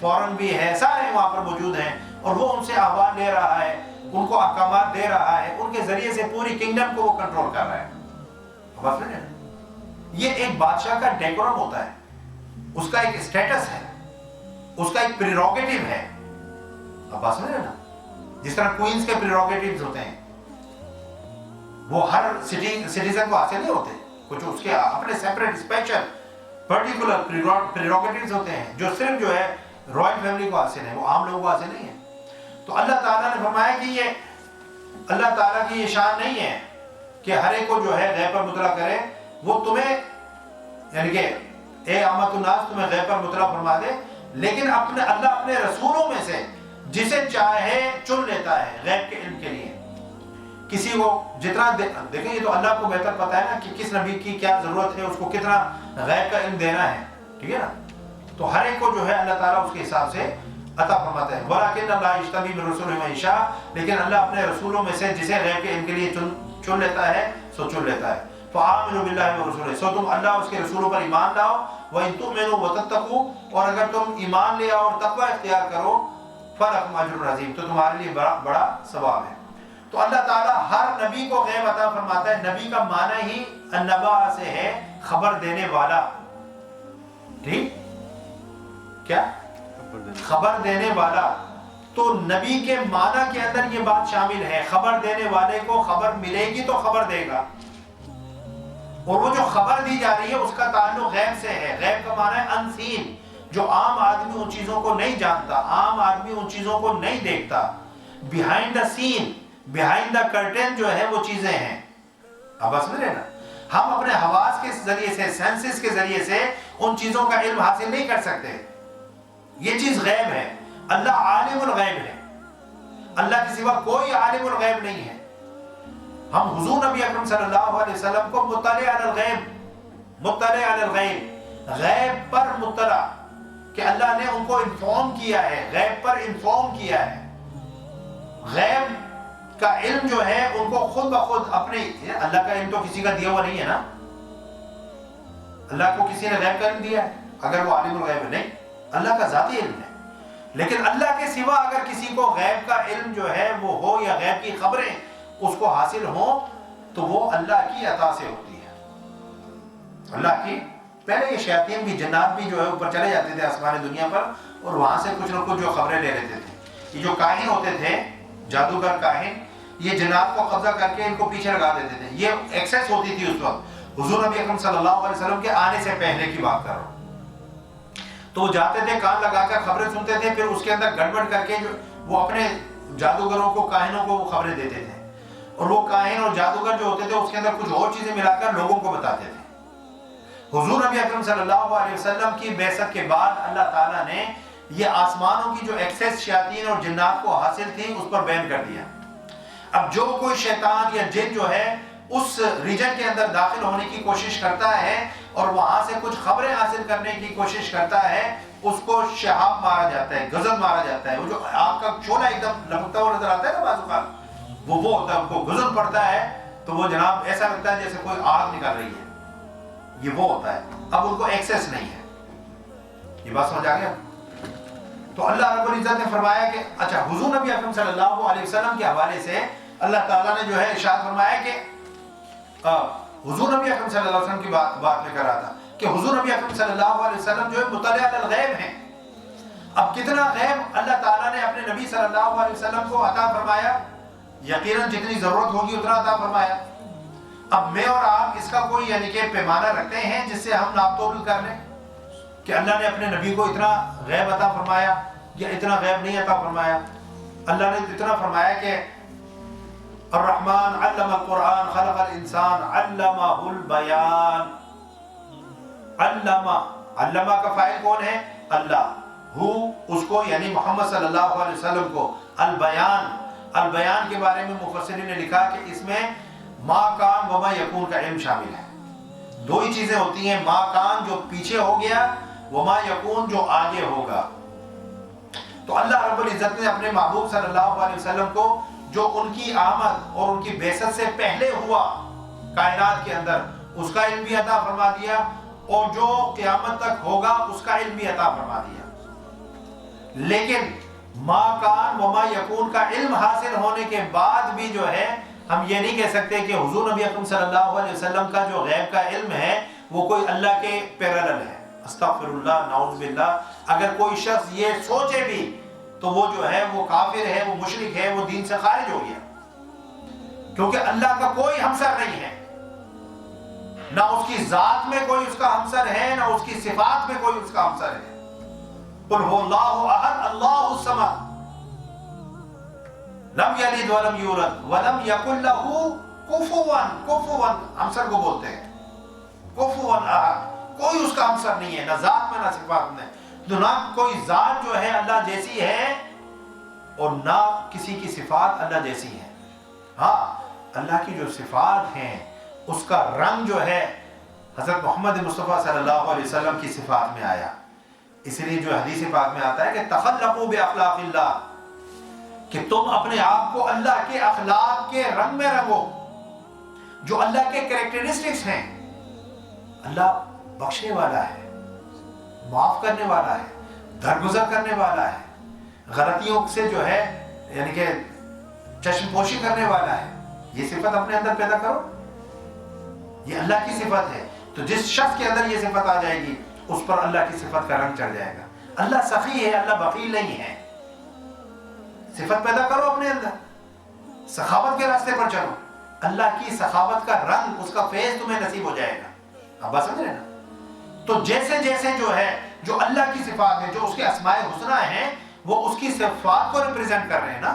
فوراً بھی ہیں، سارے وہاں پر موجود ہیں، اور وہ ان سے احوال لے رہا ہے، ان کو احکامات دے رہا ہے، ان کے ذریعے سے پوری کنگڈم کو وہ کنٹرول کر رہا ہے. بات سمجھے؟ یہ ایک بادشاہ کا ڈیکورم ہوتا ہے، اس کا ایک اسٹیٹس ہے، اس کا ایک پریروگیٹو ہے. اب بات سمجھ رہے نا؟ جس طرح کوئنز کے پریروگیٹیوز ہوتے ہیں، وہ ہر سٹیزن کو حاصل نہیں ہوتے، کچھ اس کے اپنے سیپریٹ اسپیشل پرٹیکولر پریروگیٹیوز ہوتے ہیں جو صرف جو ہے رائل فیملی کو حاصل ہیں، وہ عام لوگوں کو حاصل نہیں ہے. تو اللہ تعالیٰ نے فرمایا کہ یہ اللہ تعالیٰ کی یہ شان نہیں ہے کہ ہر ایک کو جو ہے غیب پر مطلع کرے. وہ تمہیں یعنی کہ اے عامۃ الناس تمہیں غیب پر مطلع فرما دے، لیکن اللہ اپنے رسولوں میں سے جسے چاہے چن لیتا ہے غیب کے علم کے لیے. کسی کو جتنا دیکھیں، یہ تو اللہ کو بہتر پتا ہے نا کہ کس نبی کی کیا ضرورت ہے، اس کو کتنا غیب کا علم دینا ہے، ٹھیک ہے نا. تو ہر ایک کو جو ہے اللہ تعالیٰ اس کے حساب سے عطا فرماتا ہے. وَلَٰكِنَّ اللَّهَ يَجْتَبِي مِن رُّسُلِهِ مَن يَشَاءُ، لیکن اللہ اپنے رسولوں میں سے جسے غیب کے علم کے لیے چن لیتا ہے سو چن لیتا ہے. فَآمِنُوا بِاللَّهِ وَرَسُولِهِ، سو تم اللہ اس کے رسولوں پر ایمان لاؤ. وَإِن تُؤْمِنُوا وَتَتَّقُوا، اور اگر تم ایمان لے آؤ اور تقوی اختیار کرو، فَلَكُمْ أَجْرٌ عَظِيمٌ، تو تمہارے لیے بڑا ثواب ہے. تو اللہ تعالیٰ ہر نبی کو غیب عطا فرماتا ہے. نبی کا معنی ہی النبا سے ہے، خبر دینے والا. ٹھیک کیا؟ خبر دینے والا. تو نبی کے معنی کے اندر یہ بات شامل ہے، خبر دینے والے کو خبر ملے گی تو خبر دے گا، اور وہ جو خبر دی جا رہی ہے اس کا تعلق غیب سے ہے. غیب کا معنی ہے انسین، جو عام آدمی ان چیزوں کو نہیں جانتا، عام آدمی ان چیزوں کو نہیں دیکھتا. Behind the scene, behind the curtain جو ہے وہ چیزیں ہیں. اب سمجھ رہے نا؟ ہم اپنے حواس کے ذریعے سے، سینسز کے ذریعے سے ان چیزوں کا علم حاصل نہیں کر سکتے. یہ چیز غیب ہے. اللہ عالم الغیب ہے، اللہ کے سوا کوئی عالم الغیب نہیں ہے. ہم حضور نبی اکرم صلی اللہ علیہ وسلم کو مطلع علی الغیب، غیب پر مطلع، کہ اللہ نے ان کو انفارم کیا ہے، غیب پر انفارم کیا ہے. غیب کا علم جو ہے ان کو خود بخود اپنے، اللہ کا علم تو کسی کا دیا ہوا نہیں ہے نا. اللہ کو کسی نے غیب کا علم دیا ہے اگر وہ عالم الغیب ہے؟ نہیں، اللہ کا ذاتی علم ہے. لیکن اللہ کے سوا اگر کسی کو غیب کا علم جو ہے وہ ہو، یا غیب کی خبریں اس کو حاصل ہوں، تو وہ اللہ کی عطا سے ہوتی ہے. اللہ کی، پہلے یہ شیاطین بھی، جنات بھی جو ہے اوپر چلے جاتے تھے آسمان دنیا پر، اور وہاں سے کچھ نہ کچھ جو خبریں لے لیتے تھے. یہ جو کاہن ہوتے تھے، جادوگر کاہن، یہ جنات کو قبضہ کر کے ان کو پیچھے لگا دیتے تھے. یہ ایکسیس ہوتی تھی اس وقت، حضور نبی اکرم صلی اللہ علیہ وسلم کے آنے سے پہلے کی بات کر رہا ہوں. تو وہ جاتے تھے، کان لگا کر خبریں سنتے تھے، پھر اس کے اندر گڑبڑ کر کے جو وہ اپنے جادوگروں کو، کاہنوں کو وہ خبریں دیتے تھے. اور وہ کاہن اور جادوگر جو ہوتے تھے اس کے اندر کچھ اور چیزیں ملا کر لوگوں کو بتاتے تھے. حضور نبی اکرم صلی اللہ علیہ وسلم کی بعثت کے بعد اللہ تعالیٰ نے یہ آسمانوں کی جو ایکسیس شیاطین اور جنات کو حاصل تھی اس پر بین کر دیا. اب جو کوئی شیطان یا جن جو ہے اس ریجن کے اندر داخل ہونے کی کوشش کرتا ہے اور وہاں سے کچھ خبریں حاصل کرنے کی کوشش کرتا ہے، اس کو شہاب مارا جاتا ہے، غزل مارا جاتا ہے. وہ جو آگ کا شعلہ ایک دم لپکتا ہوا نظر آتا ہے نا بعض اوقات، وہ ہوتا ہے، ان کو غزل پڑتا ہے تو وہ جناب ایسا لگتا ہے جیسے کوئی آگ نکل رہی ہے. یہ وہ ہوتا ہے. اب ان کو ایکسیس نہیں ہے. یہ بات سمجھ آ گیا؟ تو اللہ رب العزت نے فرمایا کہ اچھا، حضور نبی اکرم صلی اللہ علیہ وسلم کے حوالے سے اللہ تعالیٰ نے جو ہے ارشاد فرمایا کہ حضور نبی اکرم صلی اللہ علیہ وسلم کی بات میں کر رہا تھا کہ حضور نبی اکرم صلی اللہ علیہ وسلم جو ہے مطلع علی الغیب ہیں. اب کتنا غیب اللہ تعالیٰ نے اپنے نبی صلی اللہ علیہ وسلم کو عطا فرمایا؟ یقیناً جتنی ضرورت ہوگی اتنا عطا فرمایا. اب میں اور آپ اس کا کوئی یعنی کہ پیمانہ رکھتے ہیں جس سے ہم ناپ تول کر لیں کہ اللہ نے اپنے نبی کو اتنا غیب عطا فرمایا یا اتنا غیب نہیں عطا فرمایا؟ اللہ نے اتنا فرمایا کہ الرحمن علم القرآن خلق الانسان علمہ البیان. علمہ کا فاعل کون ہے؟ اللہ. ہو اس کو یعنی محمد صلی اللہ علیہ وسلم کو. البیان کے بارے میں مفسرین نے لکھا کہ اس میں ما کان و ما یکون کا علم شامل ہے. دو ہی چیزیں ہوتی ہیں، ما کان جو پیچھے ہو گیا، و ما یکون جو آگے ہوگا. تو اللہ رب العزت نے اپنے محبوب صلی اللہ علیہ وسلم کو جو ان کی آمد اور ان کی بعثت سے پہلے ہوا کائنات کے اندر، اس کا علم بھی عطا فرما دیا، اور جو قیامت تک ہوگا اس کا علم بھی عطا فرما دیا. لیکن ما کان و ما یکون کا علم حاصل ہونے کے بعد بھی جو ہے ہم یہ نہیں کہہ سکتے کہ حضور نبی اکرم صلی اللہ علیہ وسلم کا جو غیب کا علم ہے وہ کوئی اللہ کے پیرالل ہے. استغفر اللہ، نعوذ باللہ. اگر کوئی شخص یہ سوچے بھی تو وہ جو ہے وہ کافر ہے، وہ مشرک ہے، وہ دین سے خارج ہو گیا، کیونکہ اللہ کا کوئی ہمسر نہیں ہے، نہ اس کی ذات میں کوئی اس کا ہمسر ہے، نہ اس کی صفات میں کوئی اس کا ہمسر ہے. قل هو اللہ احد اللہ الصمد لم یلد ولم یولد ولم یکن له کفوا، کفوا ہمسر کو بولتے ہیں، کفوا احد، کوئی اس کا ہمسر نہیں ہے، نہ ذات میں نہ صفات میں. تو نہ کوئی ذات جو ہے اللہ جیسی ہے اور نہ کسی کی صفات اللہ جیسی ہے. ہاں اللہ کی جو صفات ہیں اس کا رنگ جو ہے حضرت محمد مصطفیٰ صلی اللہ علیہ وسلم کی صفات میں آیا. اس لیے جو حدیث پاک میں آتا ہے کہ تخلقوا باخلاق اللہ، کہ تم اپنے آپ کو اللہ کے اخلاق کے رنگ میں رنگو، جو اللہ کے کریکٹرسٹکس ہیں. اللہ بخشنے والا ہے، معاف کرنے والا ہے، درگزر کرنے والا ہے، غلطیوں سے جو ہے یعنی کہ چشم پوشی کرنے والا ہے. یہ صفت اپنے اندر پیدا کرو، یہ اللہ کی صفت ہے. تو جس شخص کے اندر یہ صفت آ جائے گی اس پر اللہ کی صفت کا رنگ چڑھ جائے گا. اللہ سخی ہے، اللہ بخیل نہیں ہے. صفت پیدا کرو اپنے اندر، سخاوت کے راستے پر چلو، اللہ کی سخاوت کا رنگ، اس کا فیض تمہیں نصیب ہو جائے گا. اب بات سمجھ رہے نا؟ تو جیسے جیسے جو ہے جو اللہ کی صفات ہے، جو اس کے اسماء حسنہ ہیں، وہ اس کی صفات کو ریپریزنٹ کر رہے ہیں نا.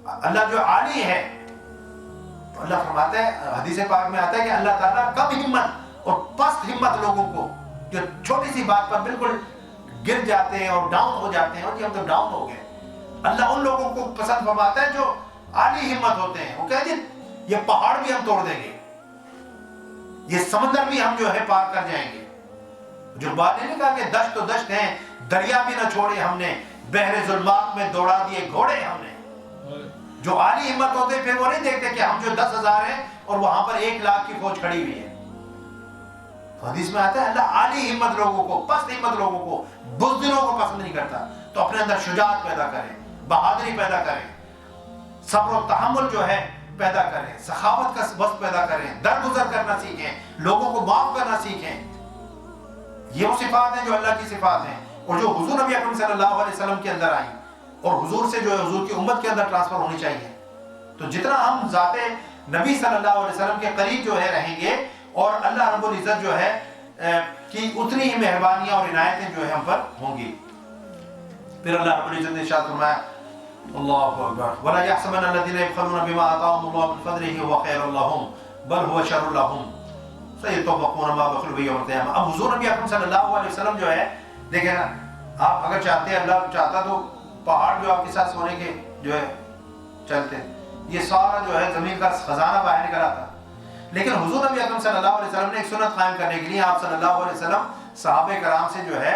اللہ جو عالی ہے، تو اللہ فرماتا ہے، حدیث پاک میں آتا ہے کہ اللہ تعالیٰ کم ہمت اور پست ہمت لوگوں کو، جو چھوٹی سی بات پر بالکل گر جاتے ہیں اور ڈاؤن ہو جاتے ہیں، اور ہم تو ڈاؤن ہو گئے، اللہ ان لوگوں کو پسند فرماتا ہے جو عالی ہمت ہوتے ہیں. وہ کہتے ہیں یہ پہاڑ بھی ہم توڑ دیں گے، یہ سمندر بھی ہم جو ہے پار کر جائیں گے. جو بات نہیں کہا کہ دشت تو دشت ہیں، دریا بھی نہ چھوڑے ہم نے، بحر ظلمات میں دوڑا دیے گھوڑے ہم نے. جو عالی ہمت ہوتے ہیں پھر وہ نہیں دیکھتے کہ ہم جو 10,000 ہیں اور وہاں پر 1,00,000 کی فوج کھڑی ہوئی ہے. حدیث میں آتا ہے اللہ عالی ہمت لوگوں کو، پست ہمت لوگوں کو، بزدلوں کو پسند نہیں کرتا. تو اپنے اندر شجاعت پیدا کریں، بہادری پیدا کریں، صبر و تحمل جو ہے پیدا کریں، سخاوت کا وصف پیدا کریں، درگزر کرنا سیکھیں، لوگوں کو معاف کرنا سیکھیں. یہ وہ صفات ہیں جو اللہ کی صفات ہیں، اور جو حضور نبی اکرم صلی اللہ علیہ وسلم کے اندر آئیں اور حضور سے جو ہے حضور کی امت کے اندر ٹرانسفر ہونی چاہیے. تو جتنا ہم ذات نبی صلی اللہ علیہ وسلم کے قریب جو ہے رہیں گے، اور اللہ رب العزت جو ہے کی اتنی ہی مہربانیاں اور عنایتیں جو ہے ہم پر ہوں گی. پھر اللہ رب العزت نے ارشاد فرمایا، اللہ اکبر، وَلَا يَحْسَبَنَّ الَّذِينَ يَبْخَلُونَ بِمَا آتَاهُمُ اللَّهُ مِن فَضْلِهِ هُوَ خَيْرٌ لَّهُم بَلْ هُوَ شَرٌّ لَّهُم سَيُطَوَّقُونَ مَا بَخِلُوا بِهِ يَوْمَ الْقِيَامَةِ. اب حضور نبی اکرم صلی اللہ علیہ وسلم جو ہے دیکھیں نا، آپ اگر چاہتے ہیں، اللہ چاہتا تو پہاڑ جو آپ کے ساتھ سونے کے جو ہے چلتے، یہ سارا جو ہے زمین کا خزانہ باہر نکل آتا. لیکن حضور نبی اکرم صلی اللہ علیہ وسلم نے ایک سنت قائم کرنے کے لیے آپ صلی اللہ علیہ وسلم صحابہ کرام سے جو ہے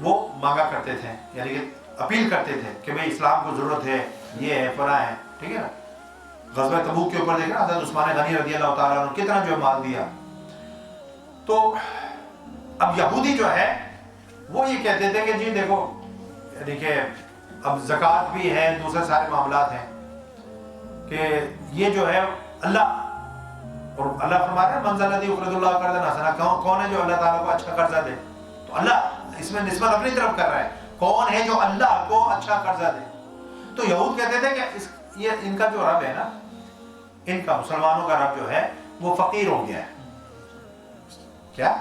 وہ مانگا کرتے تھے، یعنی کہ اپیل کرتے تھے کہ بھئی اسلام کو ضرورت ہے، یہ ہے، فلاں ہے. ٹھیک ہے نا؟ غزوہ تبوک کے اوپر دیکھنا حضرت عثمان غنی رضی اللہ تعالیٰ عنہ کتنا جو مال دیا. تو اب یہودی جو ہے وہ یہ کہتے تھے کہ جی دیکھو، یعنی کہ اب زکوٰۃ بھی ہے، دوسرے سارے معاملات ہیں، کہ یہ جو ہے اللہ، اور اللہ فرما رہا ہے من ذا الذی یقرض اللہ قرضا حسنا، کون ہے جو اللہ تعالیٰ کو اچھا قرضہ دے؟ تو اللہ اس میں نسبت اپنی طرف کر رہا ہے، کون ہے جو اللہ کو اچھا قرضہ دے؟ تو یہود کہتے تھے کہ یہ ان کا جو رب ہے نا، ان کا مسلمانوں کا رب جو ہے وہ فقیر ہو گیا ہے. کیا؟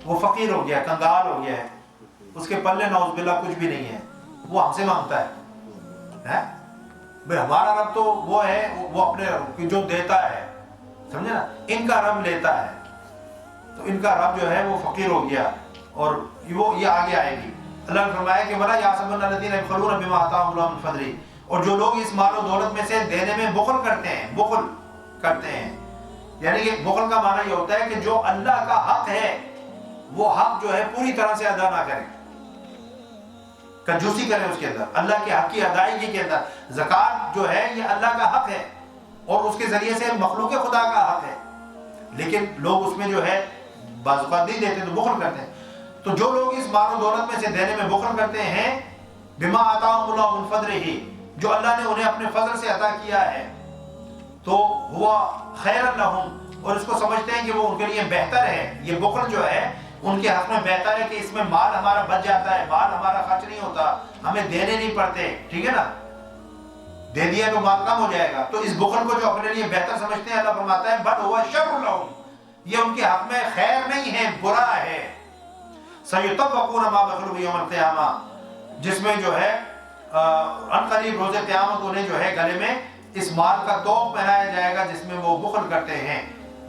وہ فقیر ہو گیا، کنگال ہو گیا ہے، اس کے پلے نعوذ باللہ کچھ بھی نہیں ہے، وہ ہم سے مانگتا ہے. بھئی ہمارا رب تو وہ ہے، وہ اپنے رب جو دیتا ہے، سمجھے نا، ان کا رب لیتا ہے. تو ان کا رب جو ہے وہ فقیر ہو گیا، اور وہ یہ آگے آئے گی. اللہ نے فرمایا کہ وَلَا يَحْسَبَنَّ الَّذِينَ يَبْخَلُونَ بِمَا آتَاهُمُ اللَّهُ مِن فَضْلِهِ، اور جو لوگ اس مال و دولت میں سے دینے میں بخل کرتے ہیں، بخل کرتے ہیں، یعنی کہ بخل کا معنی یہ ہوتا ہے کہ جو اللہ کا حق ہے وہ حق جو ہے پوری طرح سے ادا نہ کریں، کنجوسی کریں اس کے اندر، اللہ کے حق کی ادائیگی کے اندر. زکوٰۃ جو ہے یہ اللہ کا حق ہے اور اس کے ذریعے سے مخلوق خدا کا حق ہے، لیکن لوگ اس میں جو ہے بعض اوقات نہیں دیتے تو بخل کرتے ہیں. تو جو لوگ اس مال و دولت میں سے دینے میں بخل کرتے ہیں بما آتاہم اللہ من فضلہ، جو اللہ نے انہیں اپنے فضل سے عطا کیا ہے، تو ہوا خیر لہم، اور اس کو سمجھتے ہیں کہ وہ ان کے لیے بہتر ہے. یہ بخل جو ہے ان کے حق میں بہتر ہے کہ اس میں مال ہمارا بچ جاتا ہے، مال ہمارا خرچ نہیں ہوتا، ہمیں دینے نہیں پڑتے، ٹھیک ہے نا، دے دیا تو مال کم ہو جائے گا. تو اس بخل کو جو اپنے لیے بہتر سمجھتے ہیں، اللہ فرماتا ہے بل ہوا شر لہم، یہ ان کے حق میں خیر نہیں ہے، برا ہے. سیطوقون ما بخلوا یوم القیامہ، جس میں جو ہے ان قریب روز قیامت انہیں جو ہے گلے میں اس مال کا توق پہنایا جائے گا جس میں وہ بخل کرتے ہیں.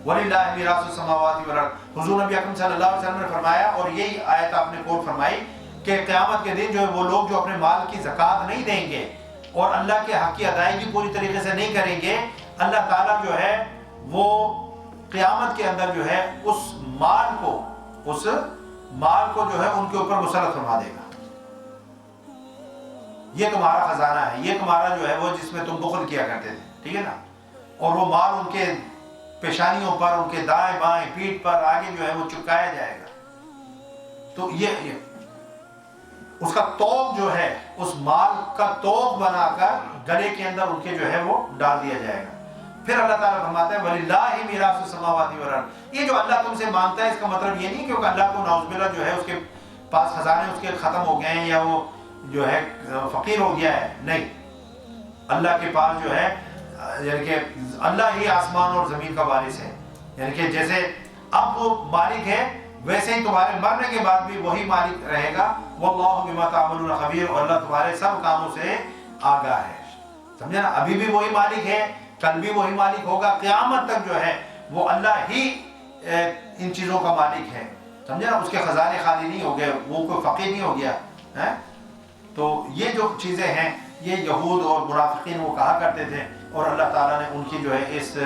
وَلِلَّهِ مِيرَاثُ السَّمَاوَاتِ وَالْأَرْضِ، حضور نبی اکرم صلی اللہ علیہ وسلم نے فرمایا، اور یہی آیت آپ نے کوٹ فرمائی، کہ قیامت کے دن جو ہے وہ لوگ جو اپنے مال کی زکوٰۃ نہیں دیں گے اور اللہ کے حق کی ادائیگی پوری طریقے سے نہیں کریں گے، اللہ تعالیٰ جو ہے وہ قیامت کے اندر جو ہے اس مال کو جو ہے ان کے اوپر مسلط فرما دے گا. یہ تمہارا خزانہ ہے، یہ تمہارا جو ہے وہ جس میں تم بخل کیا کرتے تھے، ٹھیک ہے نا، اور وہ مال ان کے پیشانیوں پر، ان کے دائیں بائیں پیٹھ پر آگے جو ہے وہ چپکایا جائے گا. تو یہ اس کا توق جو ہے، اس مال کا توق بنا کر گلے کے اندر ان کے جو ہے وہ ڈال دیا جائے گا. پھر اللہ تعالیٰ فرماتا ہے وَلِلَّهِ مِيرَاثُ السَّمَاوَاتِ وَالْأَرْضِ، یہ جو اللہ تم سے مانگتا ہے اس کا مطلب یہ نہیں کہ اللہ کو نعوذ باللہ جو ہے اس کے پاس خزانے اس کے ختم ہو گئے ہیں یا وہ جو ہے فقیر ہو گیا ہے، نہیں. اللہ کے پاس جو ہے یعنی کہ اللہ ہی آسمان اور زمین کا وارث ہے، یعنی کہ جیسے اب وہ مالک ہے ویسے ہی تمہارے مرنے کے بعد بھی وہی مالک رہے گا. واللہ بما تعملون خبیر، اور اللہ تمہارے سب کاموں سے آگاہ ہے. سمجھے نا، ابھی بھی وہی مالک ہے، کل بھی وہی مالک ہوگا، قیامت تک جو ہے وہ اللہ ہی ان چیزوں کا مالک ہے. سمجھے نا، اس کے خزانے خالی نہیں ہو گئے، وہ کوئی فقیر نہیں ہو گیا ہے. تو یہ جو چیزیں ہیں یہ یہود اور منافقین وہ کہا کرتے تھے، اور اللہ تعالیٰ نے ان کی جو ہے اس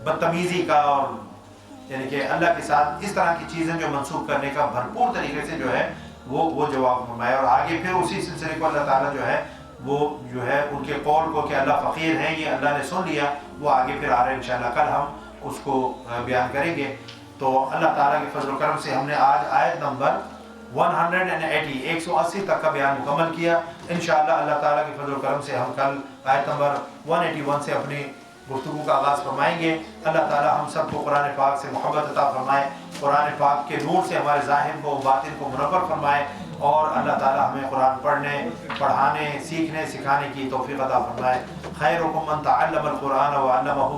بدتمیزی کا اور یعنی کہ اللہ کے ساتھ اس طرح کی چیزیں جو منسوخ کرنے کا بھرپور طریقے سے جو ہے وہ جواب فرمایا. اور آگے پھر اسی سلسلے کو اللہ تعالیٰ جو ہے ان کے قول کو کہ اللہ فقیر ہیں یہ اللہ نے سن لیا، وہ آگے پھر آ رہے ہیں انشاءاللہ، کل ہم اس کو بیان کریں گے. تو اللہ تعالیٰ کے فضل و کرم سے ہم نے آج آیت نمبر 180 تک کا بیان مکمل کیا. انشاءاللہ اللہ تعالیٰ کے فضل و کرم سے ہم کل آیت نمبر 181 سے اپنی گفتگو کا آغاز فرمائیں گے. اللہ تعالیٰ ہم سب کو قرآن پاک سے محبت عطا فرمائے، قرآن پاک کے نور سے ہمارے ظاہر کو باطن کو منور فرمائے، اور اللہ تعالیٰ ہمیں قرآن پڑھنے، پڑھانے، سیکھنے، سکھانے کی توفیق عطا فرمائے. خیرکم من تعلم القرآن وعلمہ،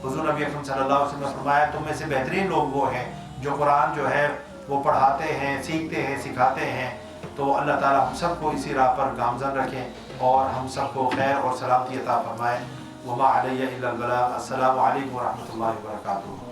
حضور نبی اکرم صلی اللہ علیہ وسلم نے فرمایا تم میں سے بہترین لوگ وہ ہیں جو قرآن جو ہے وہ پڑھاتے ہیں، سیکھتے ہیں، سکھاتے ہیں. تو اللہ تعالیٰ ہم سب کو اسی راہ پر گامزن رکھیں اور ہم سب کو خیر اور سلامتی عطا فرمائے. وما علیہ الا البلاغ. السلام علیکم ورحمۃ اللہ وبرکاتہ.